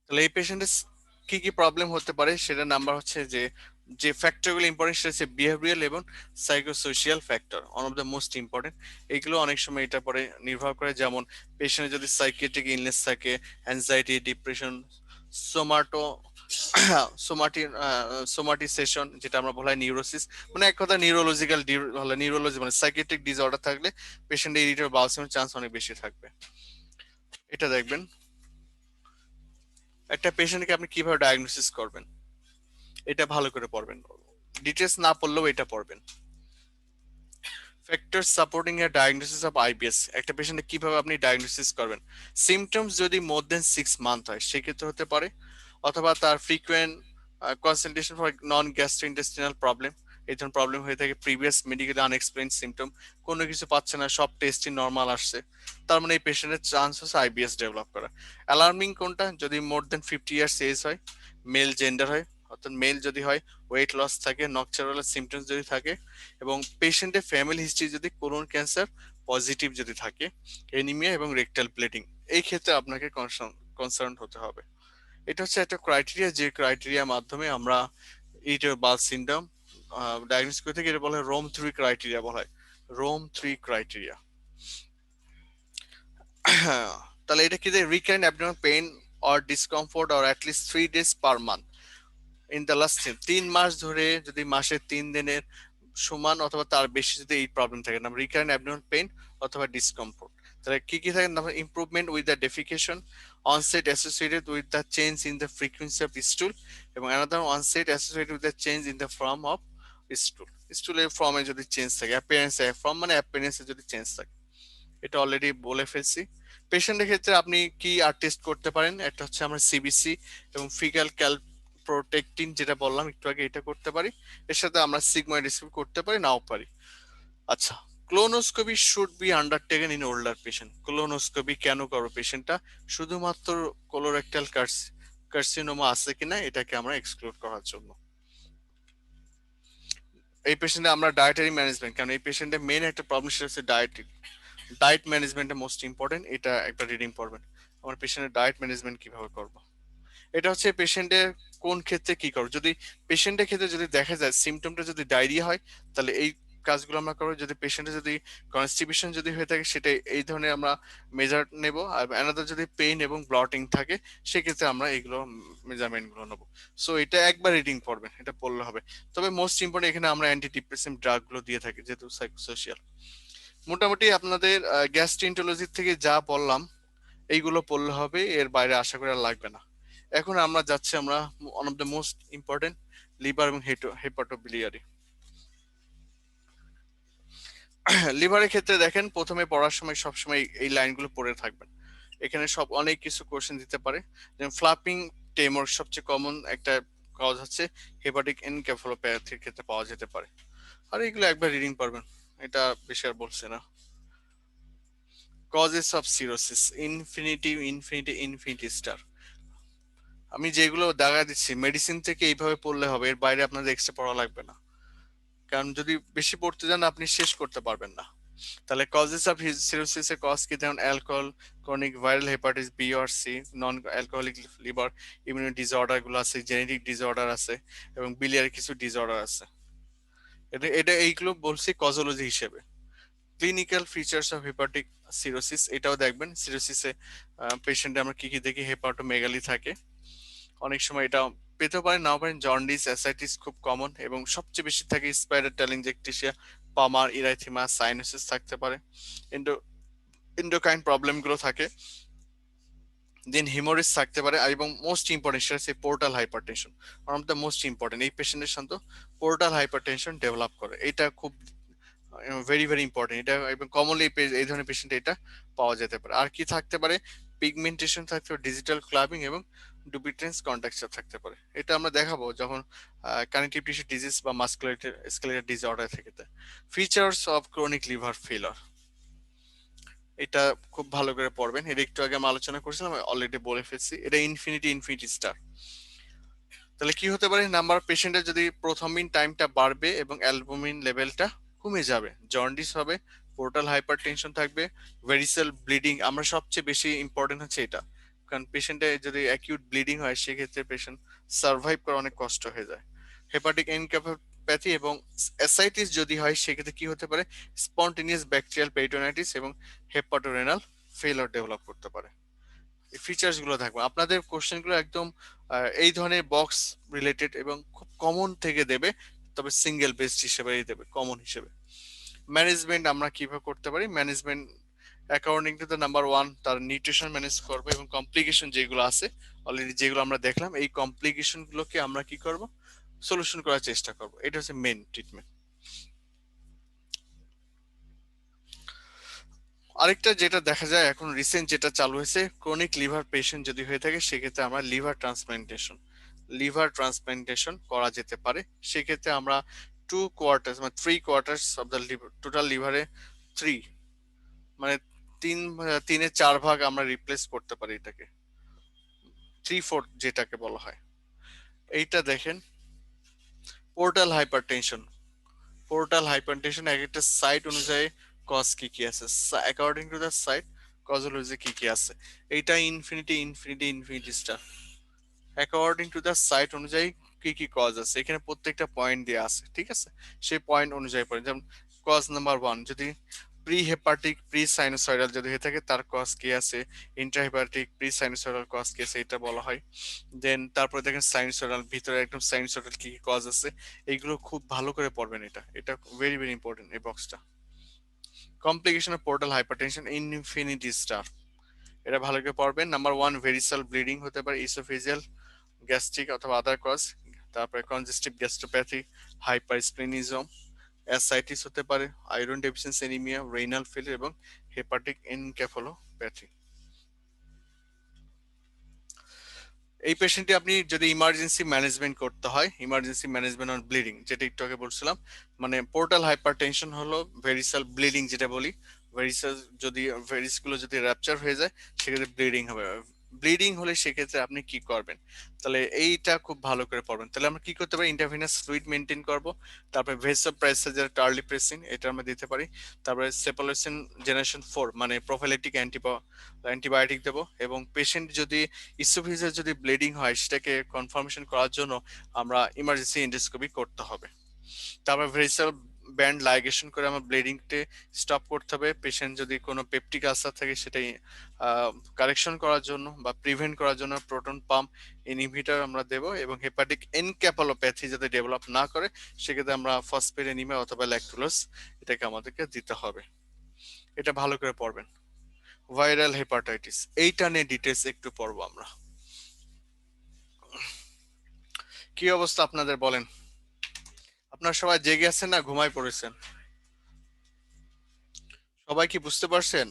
A: তাহলে এই পেশেন্টের কি কি প্রবলেম হতে পারে সেটা নাম্বার হচ্ছে যে যে ফ্যাক্টরগুলো ইম্পর্টেন্ট সেটা হচ্ছে বিহেভিয়ারাল এবং psychosocial factor, one of the most important. এইগুলো অনেক সময় এটার পরে নির্ভর করে, যেমন পেশেন্টের যদি সাইকিয়াট্রিক ইলনেস থাকে, অ্যাংজাইটি, ডিপ্রেশন, সোমাটো সোমাটি সোমাটিসেশন যেটা আমরা বলা হয় নিউরোসিস, মানে এক কথা নিউরোলজিক্যাল নিউরোলজি মানে সাইকিয়াট্রিক ডিসঅর্ডার থাকলে পেশেন্টের ইরিটেবল বাউল সিন্ড্রোমের চান্স অনেক বেশি থাকবে। এটা দেখবেন। একটা পেশেন্টকে আপনি কিভাবে ডায়াগনোসিস করবেন এটা ভালো করে পড়বেন, ডিটেলস না পড়লেও এটা পড়বেন। Factor supporting A diagnosis of IBS, একটা পেশেন্টে কিভাবে আপনি ডায়াগনোসিস করবেন। সিমটমস যদি মোর দেন 6 মান্থ হয় সেক্ষেত্রে হতে পারে, অথবা তার frequent consultation for non gastrointestinal problem, এই ধরনের প্রবলেম হয়ে থাকে, প্রিভিয়াস মেডিকেল আনএক্সপ্লেইনড সিমটম, কোনো কিছু পাচ্ছে না, সব টেস্টই নর্মাল আসছে, তার মানে এই পেশেন্টের চান্স হচ্ছে আইবিএস ডেভেলপ করা। অ্যালার্মিং কোনটা, যদি মোর দেন 50 ইয়ার্স এজ হয়, মেল জেন্ডার হয়, অর্থাৎ মেল যদি হয়, ওয়েট লস থাকে, নকচারাল সিমটমস যদি থাকে, এবং পেশেন্টের ফ্যামিলি হিস্ট্রি যদি কোলন ক্যান্সার পজিটিভ যদি থাকে, এনিমিয়া এবং রেকটাল ব্লিডিং, এই ক্ষেত্রে আপনাকে কনসার্ন হতে হবে। এটা হচ্ছে একটা ক্রাইটেরিয়া, যে ক্রাইটেরিয়ার মাধ্যমে আমরা ইরিটেবল বাউল সিন্ড্রোম ডায়াগনোস করে থাকি। এটা বলা হয় রোম 3 ক্রাইটেরিয়া, বলা হয় রোম 3 ক্রাইটেরিয়া। তাহলে এটা কি, recurrent abdominal pain or discomfort or at least 3 days per month in the last 3 মাস ধরে, যদি মাসে 3 দিনের সমান অথবা তার বেশি যদি এই প্রবলেম থাকে, না রিকারেন্ট অ্যাবডোমিনাল পেইন অথবা ডিসকমফোর্ট, তাহলে কি কি থাকে, improvement with the defecation, onset associated with the change in the frequency of stool, এবং another onset associated with the change in the form of stool, স্টুলের ফর্মে যদি চেঞ্জ থাকে, অ্যাপিয়ারেন্স ফর্ম মানে অ্যাপিয়ারেন্সে যদি চেঞ্জ থাকে, এটা অলরেডি বলে ফেলছি। পেশেন্টের ক্ষেত্রে আপনি কি আর টেস্ট করতে পারেন, একটা হচ্ছে আমরা সিবিসি এবং ফিকাল ক্যাল প্রোটেক্টিন যেটা বললাম একটু আগে, এটা করতে পারি, এর সাথে আমরা সিগময়েড রিসিভ করতে পারি, নাও পারি। আচ্ছা, colonoscopy should be undertaken in older patient. Colonoscopy কেন করো পেশেন্টটা, শুধুমাত্র কোলোরেক্টাল কার্সিনোমা আছে কিনা এটাকে আমরা এক্সক্লুড করার জন্য। এই পেশেন্টে আমরা ডায়েটারি ম্যানেজমেন্ট, কারণ এই পেশেন্টের মেন একটা প্রবলেম সেটা হচ্ছে ডায়েট ম্যানেজমেন্ট মোস্ট ইম্পর্টেন্ট, এটা একটা রিডিং পড়বেন। আমার পেশেন্টের ডায়েট ম্যানেজমেন্ট কিভাবে করব, এটা হচ্ছে পেশেন্টের কোন ক্ষেত্রে কি করবো। যদি পেশেন্টের ক্ষেত্রে যদি দেখা যায় সিমটমটা যদি ডায়রিয়া হয়, তাহলে এই কাজগুলো আমরা করবো। যদি পেশেন্টের যদি কনস্টিপেশন যদি হয়ে থাকে, সেটা এই ধরনের আমরা মেজার নেব। আর অ্যানাদার যদি পেইন এবং ব্লটিং থাকে, সেক্ষেত্রে আমরা এইগুলো মেজারমেন্ট গুলো নেবো। সো এটা একবার রিডিং পড়বেন, এটা পড়লে হবে। তবে মোস্ট ইম্পর্টেন্ট এখানে আমরা অ্যান্টি ডিপ্রেসিভ ড্রাগ গুলো দিয়ে থাকি, যেহেতু সাইকোসোশিয়াল। মোটামুটি আপনাদের গ্যাস্ট্রিন্টোলজি থেকে যা বললাম এইগুলো পড়লে হবে, এর বাইরে আশা করি আর লাগবে না। এখন আমরা যাচ্ছি আমরা one of the most important, liver এবং হেপাটোবিলিয়ারি। লিভারের ক্ষেত্রে দেখেন, প্রথমে পড়ার সময় সবসময় এই লাইনগুলো পড়ে থাকবেন। এখানে সব অনেক কিছু কোশ্চেন দিতে পারে, যেমন ফ্লাপিং টেমর সবচেয়ে কমন একটা কজ হচ্ছে হেপাটিক এনকেফালোপ্যাথির ক্ষেত্রে পাওয়া যেতে পারে। আর এগুলো একবার রিডিং পারবেন, এটা বেশি আর বলছে না। Causes of cirrhosis, infinity infinity infinity star, আমি যেগুলো দেখা দিচ্ছি মেডিসিন থেকে এইভাবে পড়লে হবে, এর বাইরে আপনাদের এক্সট্রা পড়া লাগবে না, কারণ যদি বেশি পড়তে যান আপনি শেষ করতে পারবেন না। তাহলে কজেস অফ সিরোসিস এর কজ কি, যেমন alcohol, chronic viral hepatitis B or C, non alcoholic liver immuno disorder গুলো আছে, জেনেটিক ডিসঅর্ডার আছে, এবং বিলিয়ারি কিছু ডিসঅর্ডার আছে। এটা এটা এইগুলো বলছি কজোলজি হিসেবে। Clinical features of hepatic cirrhosis, এটাও দেখবেন। সিরোসিসে পেশেন্টে আমরা কি কি দেখি, হেপাটোমেগালি থাকে, অনেক সময় এটা পেতে পারেন নাও পারেন। জন্ডিস, অ্যাসাইটিস খুব কমন, এবং সবচেয়ে বেশি থাকে স্পাইরাল টেলিনজেকটিসিয়া, পামার ইরাইথিমা, সাইনোসিস থাকতে পারে, এন্ডো এন্ডোকাইন প্রবলেম গুলো থাকে, দেন হিমোরিস থাকতে পারে, আর এবং মোস্ট ইম্পর্টেন্ট সেটা হচ্ছে portal hypertension, one of the most important. এই পেশেন্টের সাথে পোর্টাল হাইপারটেনশন ডেভেলপ করে, এটা খুব ভেরি ভেরি ইম্পর্টেন্ট। এটা এবং কমনলি এই ধরনের পেশেন্ট এটা পাওয়া যেতে পারে। আর কি থাকতে পারে, পিগমেন্টেশন থাকতে পারে, ডিজিটাল ক্লাবিং এবং ডুবিটেন্স কন্ট্রাকচার থাকতে পারে। এটা আমরা দেখাবো যখন কানেকটিভ টিস্যু ডিজিজ বা মাসকুলার স্কেলেটাল ডিসঅর্ডার থেকে। ফিচার্স অফ ক্রনিক লিভার ফেলার, এটা খুব ভালো করে পড়বেন। এটা একটু আগে আমি আলোচনা করছিলাম, অলরেডি বলে ফেলছি, এটা ইনফিনিটি ইনফিনিটি স্টার। তাহলে কি হতে পারে, নাম্বার পেশেন্টের যদি প্রথমিন টাইমটা বাড়বে এবং অ্যালবুমিন লেভেলটা কমে যাবে, জন্ডিস হবে, পোর্টাল হাইপারটেনশন থাকবে, ভেরিসেল ব্লিডিং, আমরা সবচেয়ে বেশি ইম্পর্টেন্ট হচ্ছে এটা, কারণ পেশেন্টে যদি অ্যাকিউট ব্লিডিং হয় সেক্ষেত্রে পেশেন্ট সার্ভাইভ করা অনেক কষ্ট হয়ে যায়। হেপাটিক এনকেফালোপ্যাথি এবং অ্যাসাইটিস যদি হয় সেক্ষেত্রে কি হতে পারে, স্পন্টেনিয়াস ব্যাকটেরিয়াল পেরিটোনাইটিস এবং হেপাটোরেনাল ফেইলিওর ডেভেলপ করতে পারে। এই ফিচার্স গুলো থাকবে আপনাদের কোশ্চেন গুলো একদম এই ধরনের বক্স রিলেটেড এবং খুব কমন থেকে দেবে, তবে সিঙ্গেল বেসড হিসেবেই দেবে, কমন হিসেবে। ম্যানেজমেন্ট আমরা কিভাবে করতে পারি, management according to the number one তার নিউট্রিশন ম্যানেজ করবে এবং কমপ্লিকেশন যেগুলো আছে অলরেডি যেগুলো আমরা দেখলাম এই কমপ্লিকেশন গুলোকে আমরা কি করব, সলিউশন করার চেষ্টা করব। এটা হচ্ছে মেন ট্রিটমেন্ট। আরেকটা যেটা দেখা যায় এখন রিসেন্ট যেটা চালু হয়েছে, ক্রনিক লিভার পেশেন্ট যদি হয়ে থাকে সেক্ষেত্রে আমরা লিভার ট্রান্সপ্লান্টেশন করা যেতে পারে। সেক্ষেত্রে আমরা 2 কোয়ার্টার্স মানে 3 quarters of the liver, total লিভারে 3 মানে তিনে 4 ভাগ আমরা রিপ্লেস করতে পারি, এটাকে 3/4 যেটাকে বলা হয়। এইটা দেখেন পোর্টাল হাইপারটেনশন। এক একটা সাইট অনুযায়ী কজ কি কি আছে, according to the site causology কি কি আছে। এইটা infinity star according to the site অনুযায়ী কি কি কজ আছে, এখানে প্রত্যেকটা পয়েন্ট দেওয়া আছে, ঠিক আছে। সেই পয়েন্ট অনুযায়ী পড়ে, যেমন কজ নাম্বার 1 যদি প্রি হেপাটিক প্রি সাইনোসয়েডাল যদি হয়ে থাকে তার কজ কি আছে, intra hepatic pre sinusoidal cause কি আছে এটা বলা হয়। দেন তারপরে দেখেন সাইনোসয়েডাল, ভিতরে একদম সাইনোসয়েডাল কি কি কজ আছে, এইগুলো খুব ভালো করে পড়বেন। এটা ভেরি ভেরি ইম্পর্টেন্ট এই বক্সটা। Complication of portal hypertension infinity star, এটা ভালো করে পড়বেন। নাম্বার 1 ভেরিসাল ব্লিডিং হতে পারে, ইসোফেজিয়াল, গ্যাস্ট্রিক অথবা আদার কজ। তারপরে কনজেস্টিভ গ্যাস্ট্রোপ্যাথি, হাইপারস্প্লেনিজম, অ্যাসাইটিস হতে পারে, iron deficiency anaemia, renal failure এবং হেপাটিক এনকেফালোপ্যাথি। এই পেশেন্টটি আপনি যদি ইমার্জেন্সি ম্যানেজমেন্ট করতে হয়, ইমার্জেন্সি ম্যানেজমেন্ট অন ব্লিডিং যেটা একটু আগে বলছিলাম, মানে পোর্টাল হাইপারটেনশন হলো ভেরিসাল ব্লিডিং যেটা বলি, ভেরিসাল যদি ভেরিস গুলো যদি র্যাপচার হয়ে যায় সেক্ষেত্রে ব্লিডিং হবে। ব্লিডিং হলে সেক্ষেত্রে আপনি কি করবেন, তাহলে এইটা খুব ভালো করে পড়বেন। তাহলে আমরা কি করতে পারি, ইন্টারভিনাস ফ্লুইড মেনটেন করব, তারপরে ভেসো প্রেসার টার্লি প্রেসিন এটা আমরা দিতে পারি, তারপরে সেপালোসিন জেনারেশন 4 মানে প্রোফাইলেটিক অ্যান্টিবায়োটিক দেবো, এবং পেশেন্ট যদি ইসোফেজিয়াল যদি ব্লিডিং হয় সেটাকে কনফার্মেশন করার জন্য আমরা ইমার্জেন্সি এন্ডোস্কোপি করতে হবে। তারপর ভেরিসাল ব্যান্ড লাইগেশন করে আমার ব্লিডিংকে স্টপ করতে হবে। পেশেন্ট যদি কোনো পেপটিক আলসার থাকে সেটাই কারেকশন করার জন্য বা প্রিভেন্ট করার জন্য প্রোটন পাম্প ইনহিবিটর আমরা দেব, এবং হেপাটিক এনকেফালোপ্যাথি যাতে ডেভেলপ না করে সেক্ষেত্রে আমরা ফসফেট অথবা ল্যাকটুলোজ এটাকে আমাদেরকে দিতে হবে। এটা ভালো করে পড়বেন। ভাইরাল হেপাটাইটিস এইটা নিয়ে ডিটেলস একটু পড়বো আমরা। কি অবস্থা আপনাদের বলেন, আপনারা সবাই জেগে আছেন না ঘুমায় পড়েছেন? সবাই কি বুঝতে পারছেন?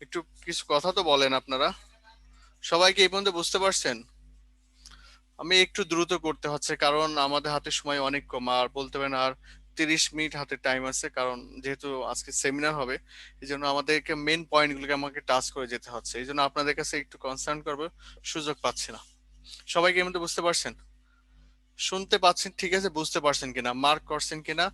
A: একটু কিছু কথা তো বলেন আপনারা, সবাই কি এই পর্যন্ত বুঝতে পারছেন? আমি একটু দ্রুত করতে হচ্ছে কারণ আমাদের হাতে সময় অনেক কম, আর বলতে পারেন আর 30 মিনিট হাতে টাইম আছে, কারণ যেহেতু আজকে সেমিনার হবে এই জন্য আমাদেরকে মেন পয়েন্ট গুলোকে আমাকে টাচ করে যেতে হচ্ছে, এই জন্য আপনাদের কাছে একটু কনসার্ন করবো, সুযোগ পাচ্ছি না। সবাইকে এর মধ্যে বুঝতে পারছেন, শুনতে পাচ্ছেন ঠিক আছে, বুঝতে পারছেন কিনা, মার্ক করছেন কিনা?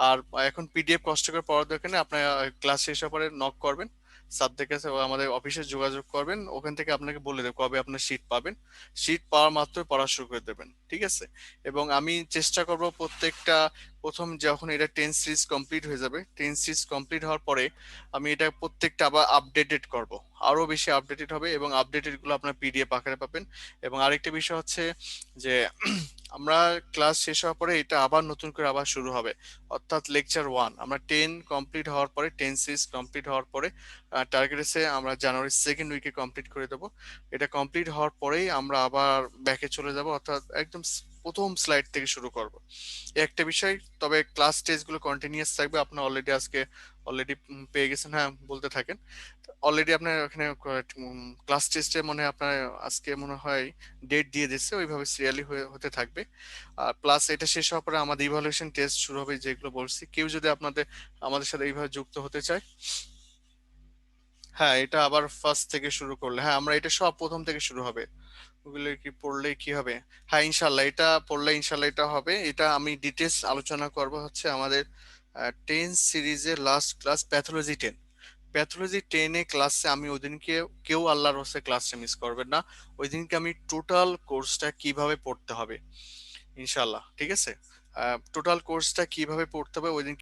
A: আর এখন পিডিএফ কষ্ট করে পড়ার দরকার নেই, আপনার ক্লাস শেষ হওয়ার পরে নক করবেন স্যারদের কাছে, আমাদের অফিসে যোগাযোগ করবেন, ওখান থেকে আপনাকে বলে দেবো কবে আপনার শীট পাবেন। শীট পাওয়া মাত্রই পড়া শুরু করে দেবেন, ঠিক আছে। এবং আমি চেষ্টা করব প্রত্যেকটা প্রথম যখন এটা 10 সিরিজ কমপ্লিট হয়ে যাবে, 10 সিরিজ কমপ্লিট হওয়ার পরে আমি এটা প্রত্যেকটা আবার আপডেটেড করব, আরো বেশি আপডেটেড হবে এবং আপডেটেড গুলো আপনার পিডিএফ আকারে পাবেন। এবং আরেকটা বিষয় হচ্ছে যে আমরা ক্লাস শেষ হওয়ার পরে এটা আবার নতুন করে আবার শুরু হবে, অর্থাৎ লেকচার 1 আমরা 10 কমপ্লিট হওয়ার পরে, 10 সিরিজ কমপ্লিট হওয়ার পরে টার্গেট আছে আমরা জানুয়ারি সেকেন্ড উইকে কমপ্লিট করে দেবো। এটা কমপ্লিট হওয়ার পরেই আমরা আবার ব্যাকে চলে যাব, অর্থাৎ একদম প্রথম স্লাইড থেকে শুরু করব। একটা বিষয়, তবে ক্লাস টেস্ট গুলো কন্টিনিউয়াস থাকবে, আপনার অলরেডি আজকে অলরেডি পেয়ে গেছেন, হ্যাঁ বলতে থাকেন। অলরেডি আপনার ওখানে ক্লাস টেস্টে মনে হয় আপনার আজকে মনে হয় ডেট দিয়ে দিচ্ছে, ওইভাবে সিরিয়ালি হতে থাকবে। আর প্লাস এটা শেষ হওয়ার পরে আমাদের ইভালুয়েশন টেস্ট শুরু হবে, যেগুলো বলছি, কেউ যদি আমাদের সাথে এইভাবে যুক্ত হতে চায়, হ্যাঁ এটা আবার ফার্স্ট থেকে শুরু করলে, হ্যাঁ আমরা এটা সব প্রথম থেকে শুরু হবে। ওগুলো কি পড়লে কি হবে, হ্যাঁ ইনশাল্লাহ এটা পড়লে ইনশাল্লাহ এটা হবে। এটা আমি ডিটেলস আলোচনা করব হচ্ছে আমাদের 10 সিরিজের লাস্ট ক্লাস প্যাথোলজি 10, প্যাথোলজি 10-এ ক্লাসে আমি ওইদিনকে কেউ আল্লাহর হস্তে ক্লাসটা মিস করবেন না। ওই দিনকে আমি টোটাল কোর্সটা কিভাবে পড়তে হবে ইনশাল্লাহ, ঠিক আছে? টোটাল কোর্সটা কিভাবে পড়তে হবে ওই দিন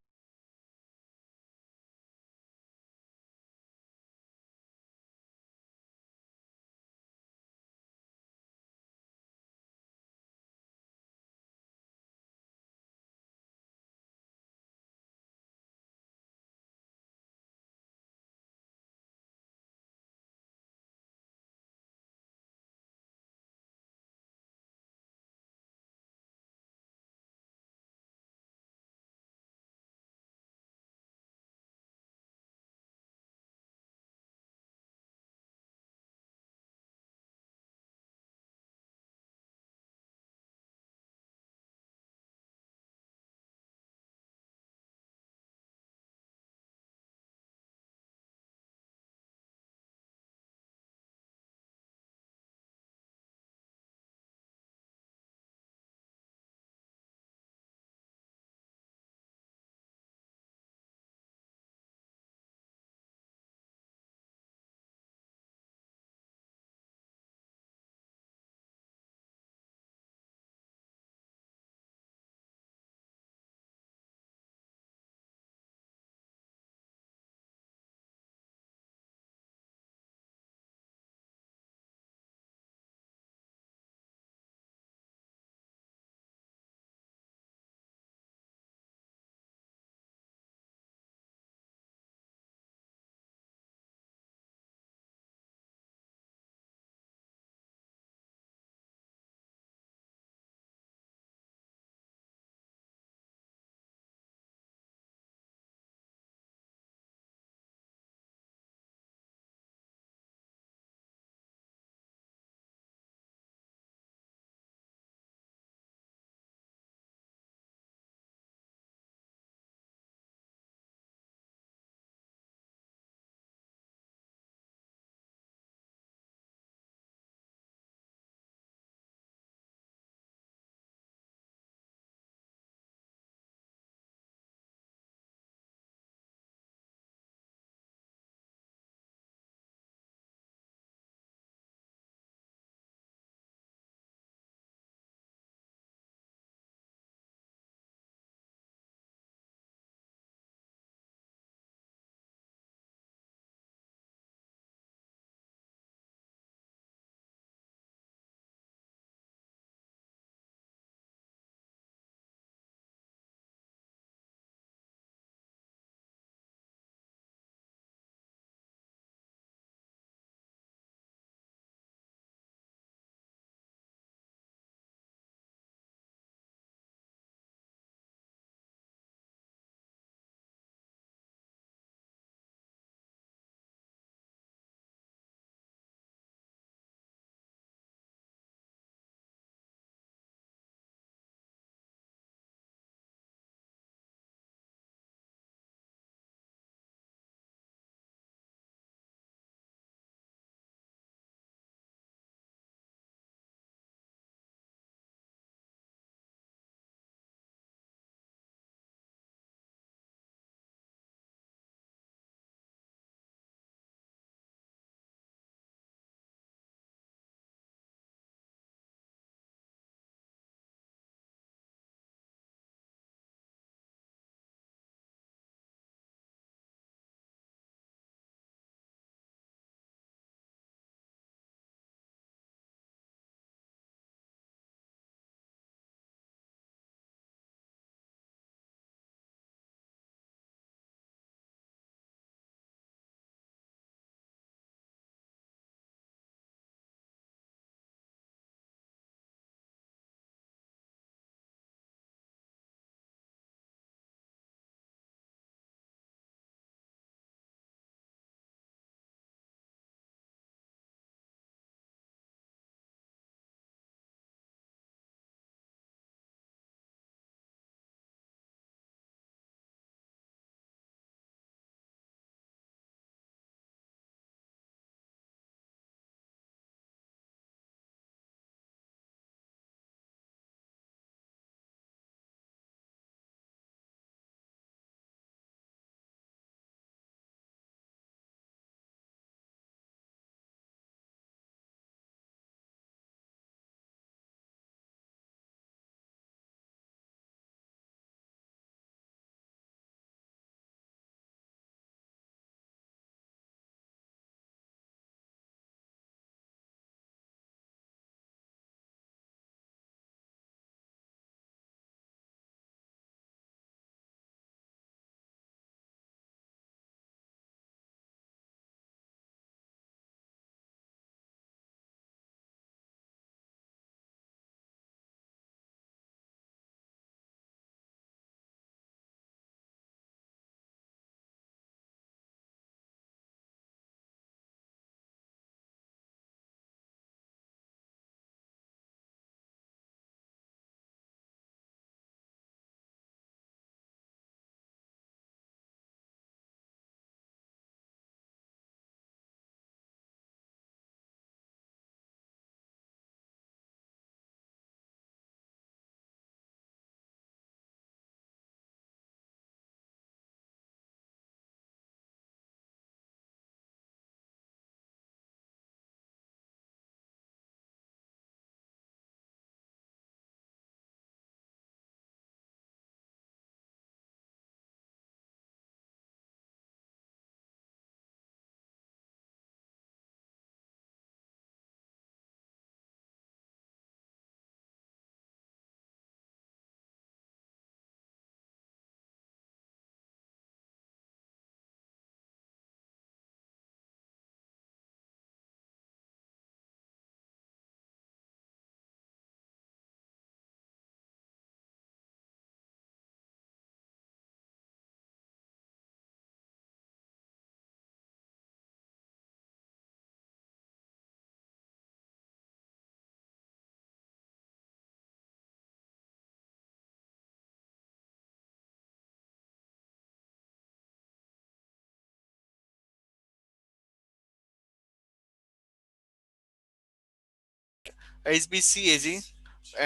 A: HBCAG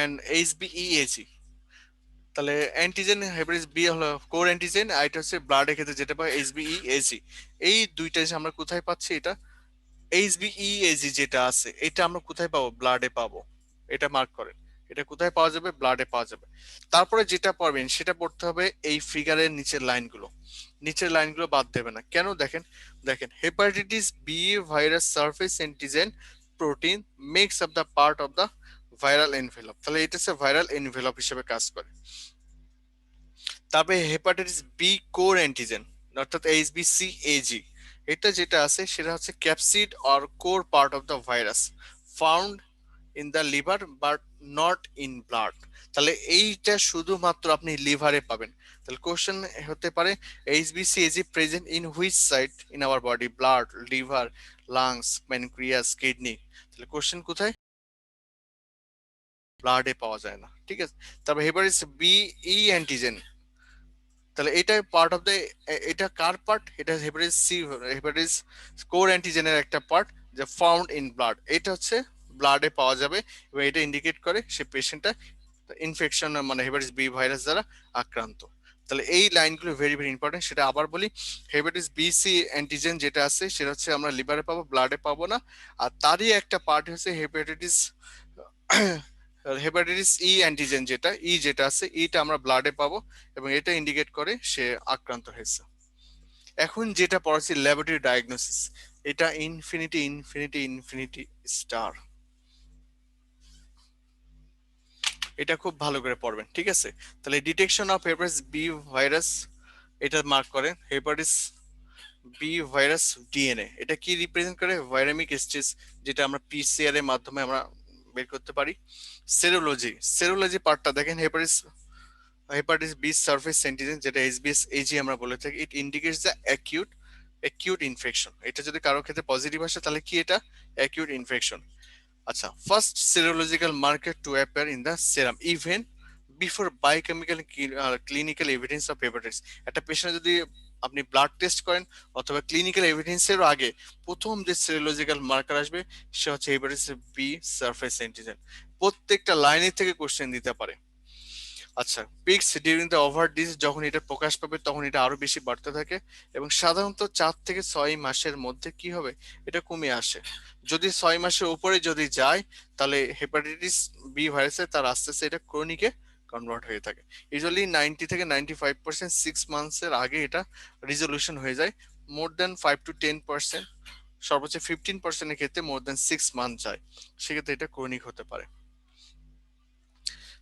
A: and HBeAg। তাহলে অ্যান্টিজেন হেপাটাইটিস বি হলো কোর অ্যান্টিজেন, আর এটা হচ্ছে ব্লাডের ক্ষেত্রে যেটা পাই HBeAg। এই দুইটা যে আমরা কোথায় পাচ্ছি, এটা HBeAg যেটা আছে এটা আমরা কোথায় পাবো, ব্লাডে পাবো। এটা মার্ক করেন, এটা কোথায় পাওয়া যাবে, ব্লাডে পাওয়া যাবে। তারপরে যেটা পড়বেন সেটা পড়তে হবে এই ফিগারের নিচের লাইনগুলো, নিচের লাইনগুলো বাদ দেবে না কেন, দেখেন দেখেন hepatitis B virus surface antigen protein makes up the part of the viral envelope. তাহলে এটা হচ্ছে ভাইরাল এনভেলপ হিসেবে কাজ করে। তারপরে হেপাটাইটিস বি কোর অ্যান্টিজেন অর্থাৎ HBCAg, এটা যেটা আছে সেটা হচ্ছে capsid or core part of the virus found in the liver but not in blood. তাহলে এইটা শুধুমাত্র আপনি লিভারে পাবেন। তাহলে কোশ্চেন হতে পারে HBCAg present in which site in our body, blood, liver, lungs, pancreas, kidney. তাহলে কোশ্চেন কোথায়, ব্লাডে পাওয়া যায় না, ঠিক আছে। তারপর হেপাটাইটিস বি ই অ্যান্টিজেন, তাহলে এটা পার্ট অফ দ্য, এটা কার পার্ট, এটা হেপাটাইটিস সি, হেপাটাইটিস কোর অ্যান্টিজেনের একটা পার্ট যে ফাউন্ড ইন ব্লাড, এটা হচ্ছে ব্লাডে পাওয়া যাবে এবং এটা ইন্ডিকেট করে সে পেশেন্টটা ইনফেকশন মানে হেপাটাইটিস বি ভাইরাস দ্বারা আক্রান্ত। তাহলে এই লাইনগুলো ভেরি ভেরি ইম্পর্টেন্ট। সেটা আবার বলি, হেপাটাইটিস বি সি অ্যান্টিজেন যেটা আছে সেটা হচ্ছে আমরা লিভারে পাবো, ব্লাডে পাবো না। আর তারই একটা পার্ট হচ্ছে হেপাটাইটিস হেপাটাইটিস ই অ্যান্টিজেন, যেটা যেটা আছে ইটা আমরা ব্লাডে পাবো এবং এটা ইন্ডিকেট করে সে আক্রান্ত হয়েছে। এখন যেটা পড়াচ্ছি ল্যাবরেটরি ডায়াগনোসিস, এটা ইনফিনিটি ইনফিনিটি ইনফিনিটি স্টার, এটা খুব ভালো করে পড়বেন, ঠিক আছে। তাহলে detection of hepatitis B virus, এটা মার্ক করেন হেপাটাইটিস বি ভাইরাস ডিএনএ, এটা কি রিপ্রেজেন্ট করে, ভাইরামিক স্টেজ, যেটা আমরা PCR এর মাধ্যমে আমরা বের করতে পারি। সেরোলজি, সেরোলজি পার্টটা দেখেন, হেপাটাইটিস বি সারফেস অ্যান্টিজেন যেটা HBsAg আমরা বলে থাকি, ইট ইন্ডিকেটস দ্য অ্যাকিউট ইনফেকশন। এটা যদি কারো ক্ষেত্রে পজিটিভ আসে তাহলে কি, এটা অ্যাকিউট ইনফেকশন। আচ্ছা, first serological marker to appear in the serum even before biochemical clinical evidence of hepatitis। একটা পেশেন্ট যদি আপনি ব্লাড টেস্ট করেন অথবা ক্লিনিক্যাল এভিডেন্সের আগে প্রথম যে সেরোলজিক্যাল মার্কার আসবে সে হচ্ছে হেপাটাইটিস বি সারফেস অ্যান্টিজেন। প্রত্যেকটা লাইনের থেকে কোশ্চেন দিতে পারে। আচ্ছা, peaks during the over disease, যখন এটা প্রকাশ পাবে তখন এটা আরো বেশি বাড়তে থাকে এবং সাধারণত 4 থেকে 6 মাসের মধ্যে কি হবে, এটা কমে আসে। যদি 6 মাসের উপরে যদি যায় তাহলে হেপাটাইটিস বি ভাইরাসে তার আস্তে আস্তে এটা ক্রনিকে কনভার্ট হয়ে থাকে। ইউজুয়ালি 90 থেকে 95% 6 মান্থসের আগে এটা রিজলিউশন হয়ে যায়। মোর দেন 5 to 10%, সর্বোচ্চ 15%-এর ক্ষেত্রে মোর দেন 6 মান্থ যায়, সেক্ষেত্রে এটা ক্রনিক হতে পারে।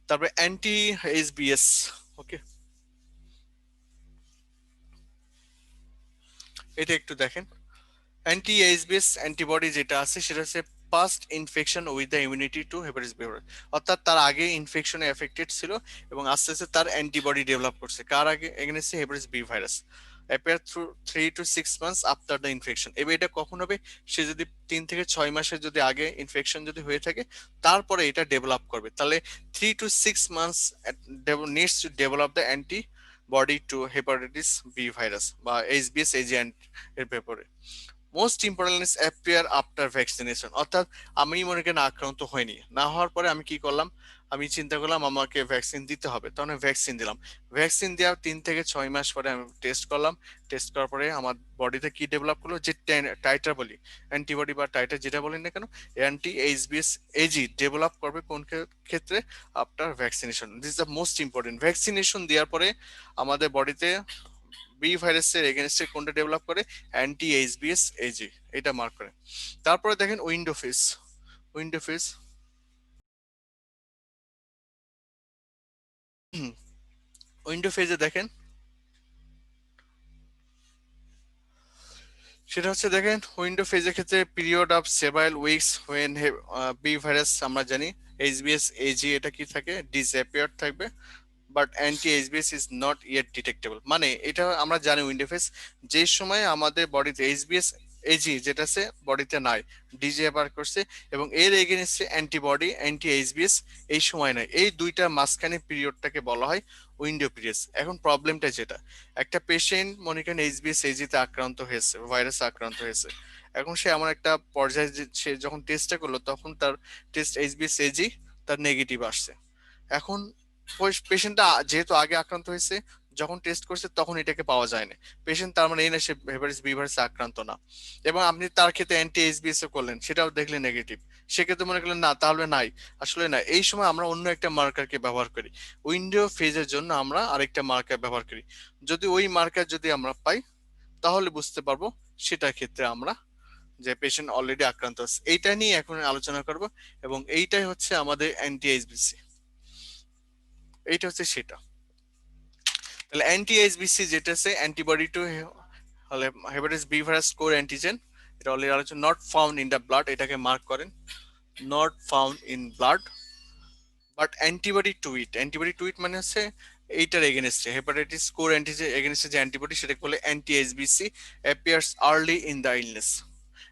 A: তারপরে অ্যান্টি HBs, ওকে, এটা একটু দেখেন। অ্যান্টি HBs অ্যান্টিবডি যেটা আছে সেটা হচ্ছে past infection with the immunity to hepatitis B virus, অর্থাৎ তার আগে ইনফেকশনে এফেক্টেড ছিল এবং আস্তে আস্তে তার অ্যান্টিবডি ডেভেলপ করছে কার আগে, against hepatitis B virus, appear through 3 to 6 months after the infection. এবার এটা কখন হবে, সে যদি 3 থেকে 6 মাসের যদি আগে ইনফেকশন যদি হয়ে থাকে তারপরে এটা ডেভেলপ করবে। তাহলে 3 to 6 months needs to develop the antibody to hepatitis B virus বা HBs এজেন্ট এর ব্যাপারে। Most important is appear after vaccination, অর্থাৎ আমি মনে করেন আক্রান্ত হয়নি, না হওয়ার পরে আমি কি করলাম, আমি চিন্তা করলাম আমাকে ভ্যাকসিন দিতে হবে, তখন ভ্যাকসিন দিলাম। ভ্যাকসিন দেওয়ার 3 থেকে 6 মাস পরে আমি টেস্ট করলাম, টেস্ট করার পরে আমার বডিতে কি ডেভেলপ করলো, যে টাইটার বলি, অ্যান্টিবডি বা টাইটার যেটা বলেন না কেন, HBsAg ডেভেলপ করবে কোন ক্ষেত্রে, after vaccination. This is the most important. Vaccination দেওয়ার পরে আমাদের বডিতে বি ভাইরাসের এগেনস্টে কোনটা ডেভেলপ করে, অ্যান্টি HBsAg, এটা মার্ক করে। তারপরে দেখেন window phase, window phase, window ফেজে দেখেন সেটা হচ্ছে, দেখেন উইন্ডো ফেজের ক্ষেত্রে period of several weeks when B virus আমরা জানি HBsAg এটা কি থাকে, ডিসঅ্যাপিয়ার থাকবে, but anti HBs is not yet detectable. মানে এটা আমরা জানি উইন্ডো ফেজ যে সময় আমাদের বডিতে HBs এজি যেটা আছে বডিতে নাই, ডিজে বার করছে, এবং এর এগেনস্টে অ্যান্টিবডি অ্যান্টি এইচবিএস এই সময় নাই, এই দুইটার মাঝখানে পিরিয়ডটাকে বলা হয় উইন্ডো পিরিয়ড। এখন প্রবলেমটা যেটা, একটা পেশেন্ট মনে করেন এইচবিএস এজিতে আক্রান্ত হয়েছে, ভাইরাসে আক্রান্ত হয়েছে, এখন সে এমন একটা পর্যায়ে সে যখন টেস্টটা করলো তখন তার টেস্ট এইচবিএস এজি তার নেগেটিভ আসছে। এখন পেশেন্টটা যেহেতু আগে আক্রান্ত হয়েছে, যখন টেস্ট করছে তখন এটাকে পাওয়া যায় না, পেশেন্ট তার মানে এই না সে হেপাটাইটিস বি ভাইরাসে আক্রান্ত না, এবং আপনি তার ক্ষেত্রে অ্যান্টি এইচবিএস করলেন, সেটাও দেখলেন নেগেটিভ, সেক্ষেত্রে মনে করলেন না তাহলে নাই, আসলে না, এই সময় আমরা অন্য একটা মার্কারকে ব্যবহার করি, উইন্ডো ফেজের জন্য আমরা আরেকটা মার্কার ব্যবহার করি, যদি ওই মার্কার যদি আমরা পাই তাহলে বুঝতে পারবো সেটার ক্ষেত্রে আমরা যে পেশেন্ট অলরেডি আক্রান্ত আছে। এইটা নিয়ে এখন আলোচনা করব, এবং এইটাই হচ্ছে আমাদের অ্যান্টি এইচবিসি, এইটা হচ্ছে সেটা। তাহলে অ্যান্টি এইচবিসি যেটা আছে অ্যান্টিবডি টু হলে hepatitis B virus core antigen, এটা অলরেডি আলোচনা, not found in the blood, এটাকে মার্ক করেন, not found in blood, but antibody to it, antibody to it মানে হচ্ছে এইটার এগেনস্টে হেপাটাইটিস কোর অ্যান্টিজেন এগেনস্টে যে অ্যান্টিবডি সেটাকে বলে অ্যান্টি এইচবিসি, appears early in the illness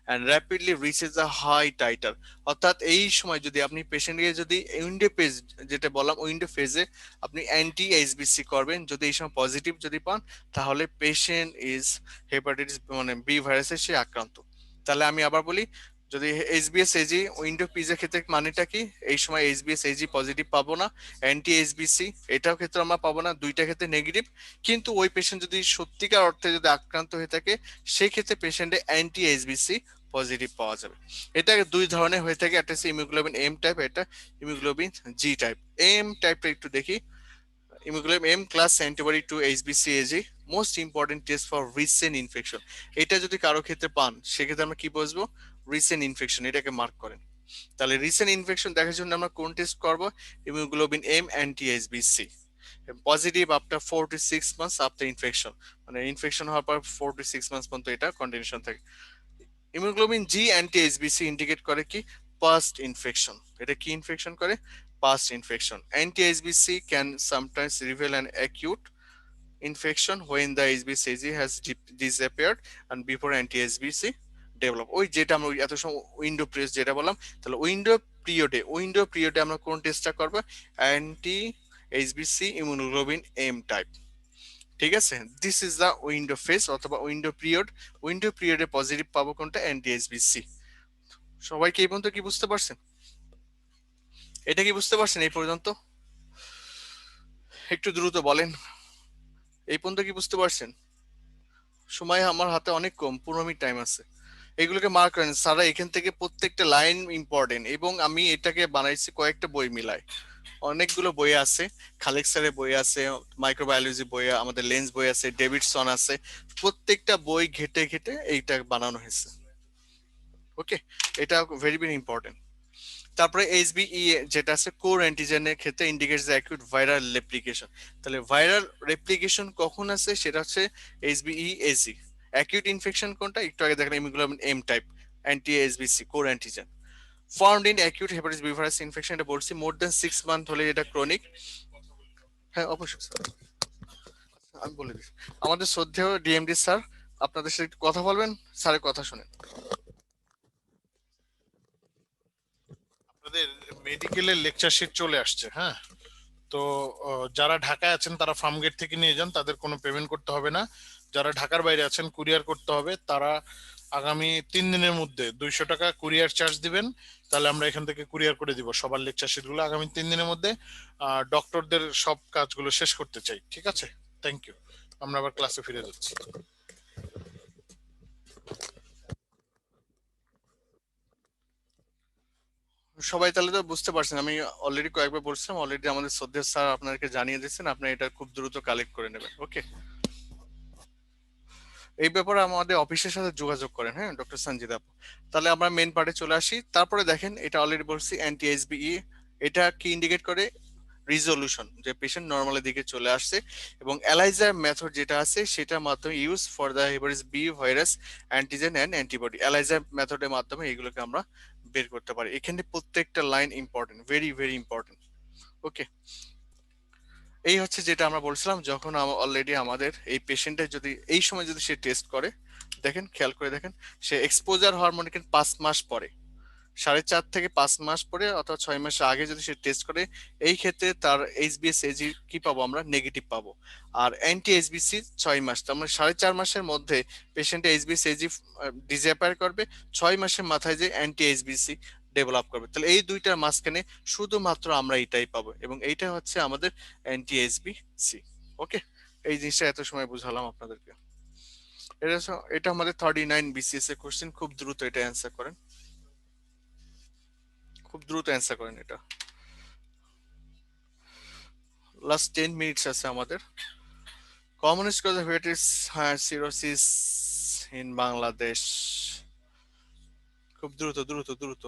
A: and rapidly reaches the high titre. অর্থাৎ এই সময় যদি আপনি পেশেন্টকে যদি উইন্ডো ফেজ যেটা বললাম উইন্ডো ফেজে আপনি অ্যান্টি এইচবিসি করবেন, যদি এই সময় পজিটিভ যদি পান তাহলে পেশেন্ট ইজ হেপাটাইটিস মানে বি ভাইরাসের সে আক্রান্ত। তাহলে আমি আবার বলি, যদি এইচবিএস এজি উইন্ডো পিজের ক্ষেত্রে মানেটা কি, এই সময় এইচবিএস এজি পজিটিভ পাবো না, অ্যান্টি এইচবিসি এটাও ক্ষেত্রে আমরা পাবো না, দুইটা ক্ষেত্রে নেগেটিভ, কিন্তু ওই পেশেন্ট যদি সত্যিকার অর্থে যদি আক্রান্ত হয়ে থাকে সেই ক্ষেত্রে পেশেন্টে অ্যান্টি এইচবিসি পজিটিভ পাওয়া যাবে। এটা দুই ধরনের হয়ে থাকে, একটা হচ্ছে ইমিউগ্লোবিন এম টাইপ, এটা ইমিউগ্লোবিন জি টাইপ। এম টাইপটা একটু দেখি, immunoglobulin M class antibody to এইচবিসি Ag, most important test for recent infection. এটা যদি কারো ক্ষেত্রে পান সেক্ষেত্রে আমরা কি বুঝবো, রিসেন্ট ইনফেকশন, এটাকে মার্ক করেন। তাহলে রিসেন্ট ইনফেকশন দেখার জন্য আমরা কোন টেস্ট করব, ইমিউগ্লোবিন এম অ্যান্টি এইচবিসি positive after 4 to 6 months after infection, মানে ইনফেকশন হওয়ার পর 4 to 6 months পর্যন্ত এটা কন্টিনিউশন থাকে। হিমোগ্লোবিন জি অ্যান্টি এইচবিসি ইন্ডিকেট করে কি, পাস্ট ইনফেকশন, এটা কি ইনফেকশন করে, past infection. Anti এইচবিসি can sometimes reveal an acute infection when the HBCG has disappeared and before anti-HBC develop. ওই যেটা আমরা এত সময় উইন্ডো প্রেস যেটা বললাম, তাহলে উইন্ডো পিরিয়ডে আমরা কোন টেস্টটা করব, অ্যান্টি এইচবিসি ইমিউনোগ্লোবিন এম টাইপ। ঠিক আছে, this is the window phase অথবা উইন্ডো পিরিয়ড। উইন্ডো পিরিয়ডে পজিটিভ পাবো কোনটা, অ্যান্টি এইচবিসি। সবাইকে এই পর্যন্ত কি বুঝতে পারছেন, এটা কি বুঝতে পারছেন এই পর্যন্ত, একটু দ্রুত বলেন, এই পর্যন্ত কি বুঝতে পারছেন? সময় আমার হাতে অনেক কম, 15 মিনিট টাইম আছে, এগুলোকে মার্ক করেন সারা, এখান থেকে প্রত্যেকটা লাইন ইম্পর্টেন্ট, এবং আমি এটাকে বানাইছি কয়েকটা বই মিলাই, অনেকগুলো বই আছে, খালেক স্যারের বই আছে, মাইক্রোবায়োলজি বই, আমাদের লেন্স বই আছে, ডেভিডসন আছে, প্রত্যেকটা বই ঘেটে ঘেটে এইটা বানানো হয়েছে। ওকে, এটা ভেরি ভেরি ইম্পর্টেন্ট। তারপরে এইচবিই যেটা আছে কোর অ্যান্টিজেনের ক্ষেত্রে indicates the acute viral replication. তাহলে ভাইরাল রেপ্লিকেশন কখন আছে, সেটা হচ্ছে এইচবিই এজি। অ্যাকিউট ইনফেকশন কোনটা, একটু আগে দেখলাম ইমিউগ্লোবিন এম টাইপ অ্যান্টি এইচবিসি core antigen. Found in acute hepatitis B virus infection, এটা বলছি মোর দ্যান 6 মান্থ হলে এটা ক্রনিক। হ্যাঁ অবশ্যই স্যার, আমি বলে দিচ্ছি, আমাদের শ্রদ্ধেয় ডিএমডি স্যার আপনাদের সাথে একটু কথা বলবেন, স্যারের কথা শুনেন।
D: আপনাদের মেডিকেলের লেকচার শিট চলে আসছে, হ্যাঁ। তো যারা ঢাকায় আছেন তারা ফার্ম গেট থেকে নিয়ে যান, তাদের কোনো পেমেন্ট করতে হবে না। যারা ঢাকার বাইরে আছেন কুরিয়ার করতে হবে, তারা আগামী 3 দিনের মধ্যে 200 টাকা কুরিয়ার চার্জ দিবেন, তাহলে আমরা এখান থেকে কুরিয়ার করে দিব সবার লেকচার শিট গুলো আগামী 3 দিনের মধ্যে। ডক্টরদের সব কাজগুলো শেষ করতে চাই, ঠিক আছে? থ্যাংক ইউ, আমরা আবার ক্লাসে ফিরে যাচ্ছি।
A: সবাই তাহলে তো বুঝতে পারছেন, আমি অলরেডি কয়েকবার বলছিলাম, অলরেডি আমাদের শ্রদ্ধেয় স্যার আপনাদেরকে জানিয়ে দিচ্ছেন, আপনারা এটা খুব দ্রুত কালেক্ট করে নেবেন। ওকে, এই ব্যাপারে আমাদের অফিসের সাথে যোগাযোগ করেন, হ্যাঁ ডক্টর সঞ্জিত আপু। তাহলে আমরা মেন পার্টে চলে আসি। তারপরে দেখেন, এটা অলরেডি বলছি অ্যান্টি এইচবিই, এটা কি ইন্ডিকেট করে, রিজলিউশন, যে পেশেন্ট নর্মালের দিকে চলে আসছে, এবং এলাইজার মেথড যেটা আছে সেটার মাধ্যমে use for the hepatitis B virus antigen and antibody, এলাইজার মেথডের মাধ্যমে এগুলোকে আমরা বের করতে পারি। এখানে প্রত্যেকটা line important, very very important. Okay, এই হচ্ছে যেটা আমরা বলছিলাম, যখন অলরেডি আমাদের এই পেশেন্টের যদি এই সময় যদি সে টেস্ট করে দেখেন, খেয়াল করে দেখেন, সে এক্সপোজার হরমোন কিন্তু 5 মাস পরে, 4.5 থেকে 5 মাস পরে অথবা 6 মাসের আগে যদি সে টেস্ট করে, এই ক্ষেত্রে তার এইচবিএস এজি কি পাবো আমরা, নেগেটিভ পাবো। আর অ্যান্টি এইচবিসি 6 মাস, তার মানে 4.5 মাসের মধ্যে পেশেন্টের এইচবিএস এজি ডিসঅ্যাপিয়ার করবে, 6 মাসের মাথায় যে অ্যান্টি এইচবিসি ডেভেলপ করবে। তাহলে এই দুইটার মাঝখানে শুধুমাত্র আমরা এটাই পাবো, এবং এইটা হচ্ছে আমাদের অ্যান্টি এইচবিসি। ওকে, এই জিনিসটা এত সময় বুঝালাম আপনাদেরকে। এটা আমাদের 39 BCS এর কোশ্চেন, খুব দ্রুত এটা অ্যান্সার করেন, খুব দ্রুত অ্যান্সার করেন এটা। লাস্ট 10 মিনিটস আছে আমাদের। Commonest cause of hepatitis cirrhosis in Bangladesh, খুব দ্রুত দ্রুত দ্রুত।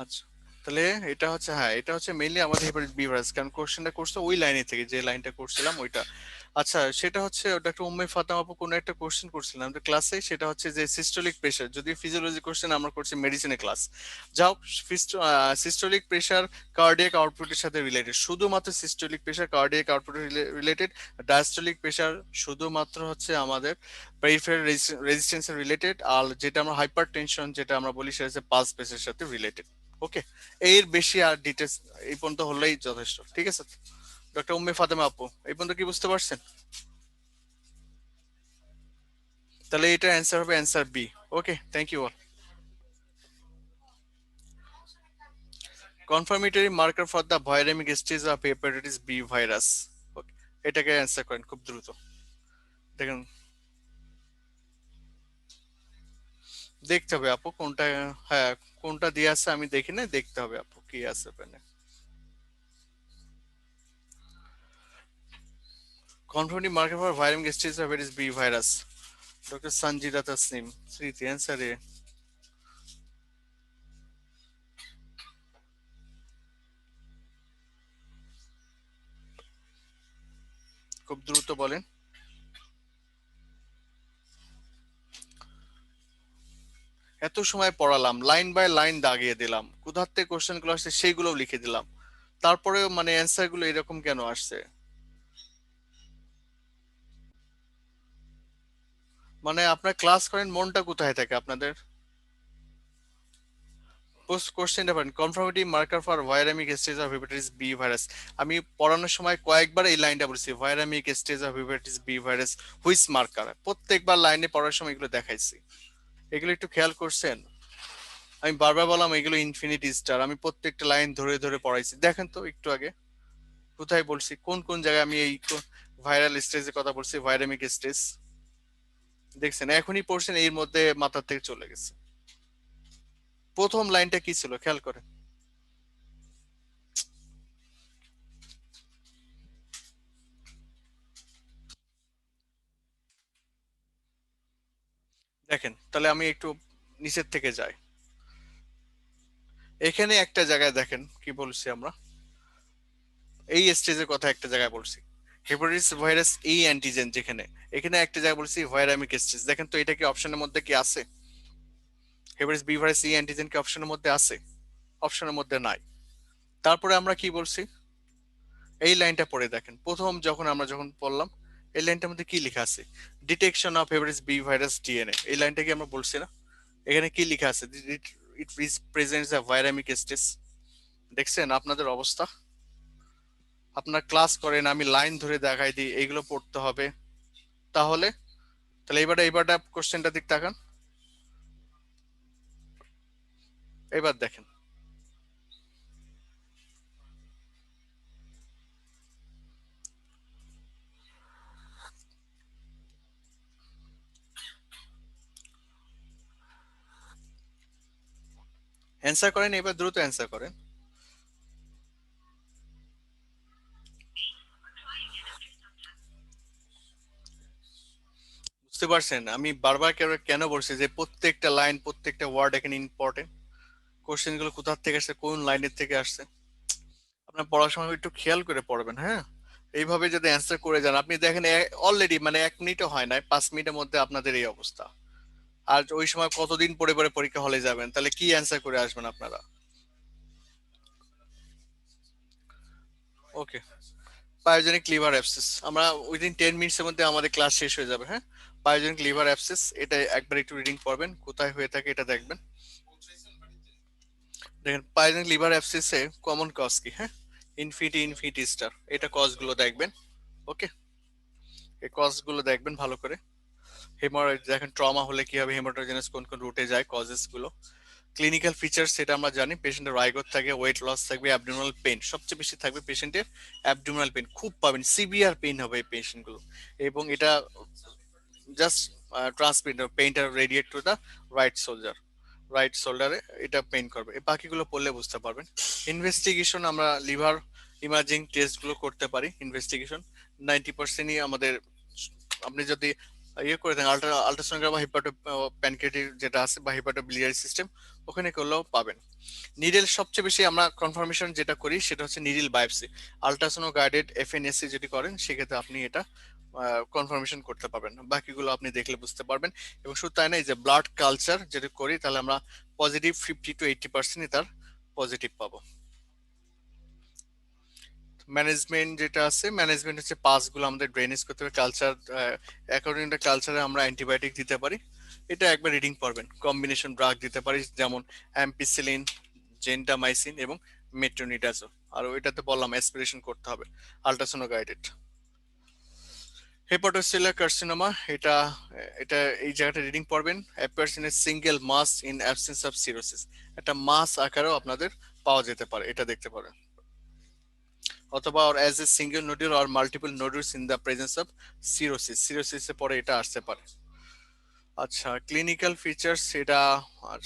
A: আচ্ছা, তাহলে এটা হচ্ছে, হ্যাঁ এটা হচ্ছে মেইনলি আমাদের হেপাটাইটিস বি ভাইরাস, কারণ কোশ্চেনটা করছে ওই লাইনে থেকে, যে লাইনটা করছিলাম ওইটা। আচ্ছা, সেটা হচ্ছে ডক্টর উম্মে ফাতেমা আপু কোনো একটা কোশ্চেন করছিলাম আমাদের ক্লাসে, সেটা হচ্ছে যে সিস্টোলিক প্রেশার, যদি ফিজিওলজি কোশ্চেন আমরা করছি মেডিসিনের ক্লাস, যাও সিস্টোলিক প্রেশার কার্ডিয়াক আউটপুটের সাথে রিলেটেড, শুধুমাত্র systolic pressure cardiac output related. Diastolic pressure শুধুমাত্র হচ্ছে আমাদের পেরিফেরাল রেজিস্ট্যান্সের রিলেটেড, আর যেটা আমরা হাইপার টেনশন যেটা আমরা বলি সেটা হচ্ছে পালস পেসের সাথে রিলেটেড। ওকে, এর বেশি আর ডিটেলস এই পর্যন্ত হলেই যথেষ্ট, ঠিক আছে? ডক্টর উম্মে ফাতেমা আপু, এই পর্যন্ত কি বুঝতে পারছেন? তাহলে এটা অ্যান্সার হবে answer B. Okay, thank you all. Confirmatory marker for the viraemic stage of hepatitis B virus. Okay, এটাকে অ্যান্সার করেন খুব দ্রুত। দেখেন, দেখতে হবে আপু কোনটা, হ্যাঁ কোনটা দিয়ে আছে আমি দেখি না, দেখতে হবে আপু কি আছে ওখানে। Confirmatory marker for viraemic stage of hepatitis B virus, doctor Sanjida Tasnim Smriti, answer এ। খুব দ্রুত বলেন। এত সময় পড়ালাম, লাইন বাই লাইন দাগিয়ে দিলাম, কোথার থেকে কোশ্চেন গুলো আসছে সেইগুলো লিখে দিলাম, তারপরেও মানে অ্যান্সার গুলো এরকম কেন আসছে? মানে আপনার ক্লাস করেন, মনটা কোথায় থাকে আপনাদের? পোস্ট কোশ্চেনটা পারেন, confirmative marker for viraemic stage of hepatitis B virus. আমি পড়ানোর সময় কয়েকবার এই লাইনটা বলছি, viraemic stage of hepatitis B virus which marker, প্রত্যেকবার লাইনে পড়ার সময় এগুলো দেখাইছি। এগুলো একটু খেয়াল করছেন? আমি বারবার বললাম এগুলো ইনফিনিটি স্টার, আমি প্রত্যেকটা লাইন ধরে ধরে পড়াইছি, দেখেন তো একটু আগে কোথায় বলছি, কোন কোন জায়গায় আমি এই ভাইরাল স্টেজের কথা বলছি, ভাইরামিক স্টেজ। দেখছেন, এখনই পড়ছেন, এর মধ্যে মাথার থেকে চলে গেছে। প্রথম লাইনটা কি ছিল খেয়াল করেন। দেখেন, তাহলে আমি একটু নিচের থেকে যাই, এখানে একটা জায়গায় দেখেন কি বলছি আমরা, এই স্টেজের কথা একটা জায়গায় বলছি, হেপাটাইটিস ভাইরাস এই অ্যান্টিজেন যেখানে, এখানে একটা জায়গায় বলছি ভাইরামিক স্টেজ। দেখেন তো এটা কি অপশনের মধ্যে কি আছে? হেপাটাইটিস বি ভাইরাস এই অ্যান্টিজেন কি অপশনের মধ্যে আছে? অপশনের মধ্যে নাই। তারপরে আমরা কি বলছি, এই লাইনটা পড়ে দেখেন, প্রথম যখন পড়লাম, এই লাইনটার মধ্যে কি লেখা আছে, detection of hepatitis B virus DNA, এই লাইনটা কি আমরা বলছি না? এখানে কি লেখা আছে, ইট প্রেজেন্টস আ ভাইরামিক স্টেজ। দেখছেন আপনাদের অবস্থা? আপনার ক্লাস করেন, আমি লাইন ধরে দেখাই দিই, এইগুলো পড়তে হবে। তাহলে তাহলে এবারটা কোশ্চেনটা দিক তাকান, এবার দেখেন, অ্যান্সার করেন, এবার দ্রুত অ্যান্সার করেন। বুঝতে পারছেন আমি বারবার কেন বলছি যে প্রত্যেকটা লাইন প্রত্যেকটা ওয়ার্ড এখানে ইম্পর্টেন্ট, কোশ্চেন গুলো কোথা থেকে আসছে, কোন লাইনের থেকে আসছে, আপনার পড়ার সময় একটু খেয়াল করে পড়বেন, হ্যাঁ? এইভাবে যদি অ্যান্সার করে যান, আপনি দেখেন অলরেডি মানে 1 মিনিটও হয় না, 5 মিনিটের মধ্যে আপনাদের এই অবস্থা। আর ওই সময় কতদিন পরে পরে পরীক্ষা হলে যাবেন, তাহলে কি অ্যান্সার করে আসবেন আপনারা? ওকে, পায়োজেনিক লিভার অ্যাবসেস, আমরা উইদিন 10 মিনিটসের মধ্যে আমাদের ক্লাস শেষ হয়ে যাবে। হ্যাঁ, পায়োজেনিক লিভার অ্যাবসেস, এটা একবার একটু রিডিং পড়বেন, কোথায় হয়ে থাকে এটা দেখবেন। দেখেন পায়োজেনিক লিভার অ্যাবসেসে কমন কজ কি? হ্যাঁ, ইনফিনিটি ইনফিনিটি স্টার, এটা কজ গুলো দেখবেন। ওকে, এই কজ গুলো দেখবেন ভালো করে। হেমোরয়েড দেখেন, ট্রমা হলে কি হবে, হেমাটোজেনাস কোন কোন রুটে যায়, কজেস গুলো। ক্লিনিক্যাল ফিচার্স সেটা আমরা জানি, পেশেন্টের রাইগর থাকে, ওয়েট লস থাকবে, অ্যাবডোমিনাল পেইন সবচেয়ে বেশি থাকবে পেশেন্টের, অ্যাবডোমিনাল পেইন খুব পাবেন, সিভিয়ার পেইন হবে এই পেশেন্ট গুলো। এবং এটা জাস্ট ট্রান্সমিট পেইনটা radiate to the right shoulder, right শোল্ডারে এটা পেইন করবে। এই বাকিগুলো পড়লে বুঝতে পারবেন। ইনভেস্টিগেশন আমরা লিভার ইমাজিং টেস্ট গুলো করতে পারি। ইনভেস্টিগেশন 90%ই আমাদের, আপনি যদি ইয়ে করে দেন আল্ট্রাসোনোগ্রাম বা হিপাটো প্যানক্রিয়াটিক যেটা আছে বা হিপাটো বিলিয়ারি সিস্টেম, ওখানে করলেও পাবেন। নিডেল সবচেয়ে বেশি আমরা কনফার্মেশন যেটা করি সেটা হচ্ছে নিডল বায়োপসি। আল্ট্রাসোনো গাইডেড এফএনএসসি যদি করেন সেক্ষেত্রে আপনি এটা কনফার্মেশন করতে পারবেন, বাকিগুলো আপনি দেখলে বুঝতে পারবেন। এবং শুধু তাই না, এই যে ব্লাড কালচার যেটা করি তাহলে আমরা পজিটিভ 50 to 80% তার পজিটিভ পাবো। ম্যানেজমেন্ট যেটা আছে, ম্যানেজমেন্ট হচ্ছে পাস গুলো আমাদের ড্রেনেজ করতে হবে। কালচার অ্যাকর্ডিং টু কালচারে আমরা অ্যান্টিবায়োটিক দিতে পারি, এটা একবার রিডিং পড়বেন। কম্বিনেশন ড্রাগ দিতে পারি, যেমন অ্যাম্পিসিলিন, জেন্টামাইসিন এবং মেট্রোনিডাজো। আর ওইটাতে বললাম অ্যাসপিরেশন করতে হবে, আল্ট্রাসোনো গাইডেড। হেপাটোসেলুলার কার্সিনোমা, এটা এটা এই জায়গাটা রিডিং পড়বেন। Appears in a single mass in absence of cirrhosis, একটা মাস আকারেও আপনাদের পাওয়া যেতে পারে, এটা দেখতে পারেন। অথবা or as a single nodule or multiple nodules in the presence of cirrhosis, cirrhosis এ পরে এটা আসতে পারে। আচ্ছা, ক্লিনিক্যাল ফিচার্স এটা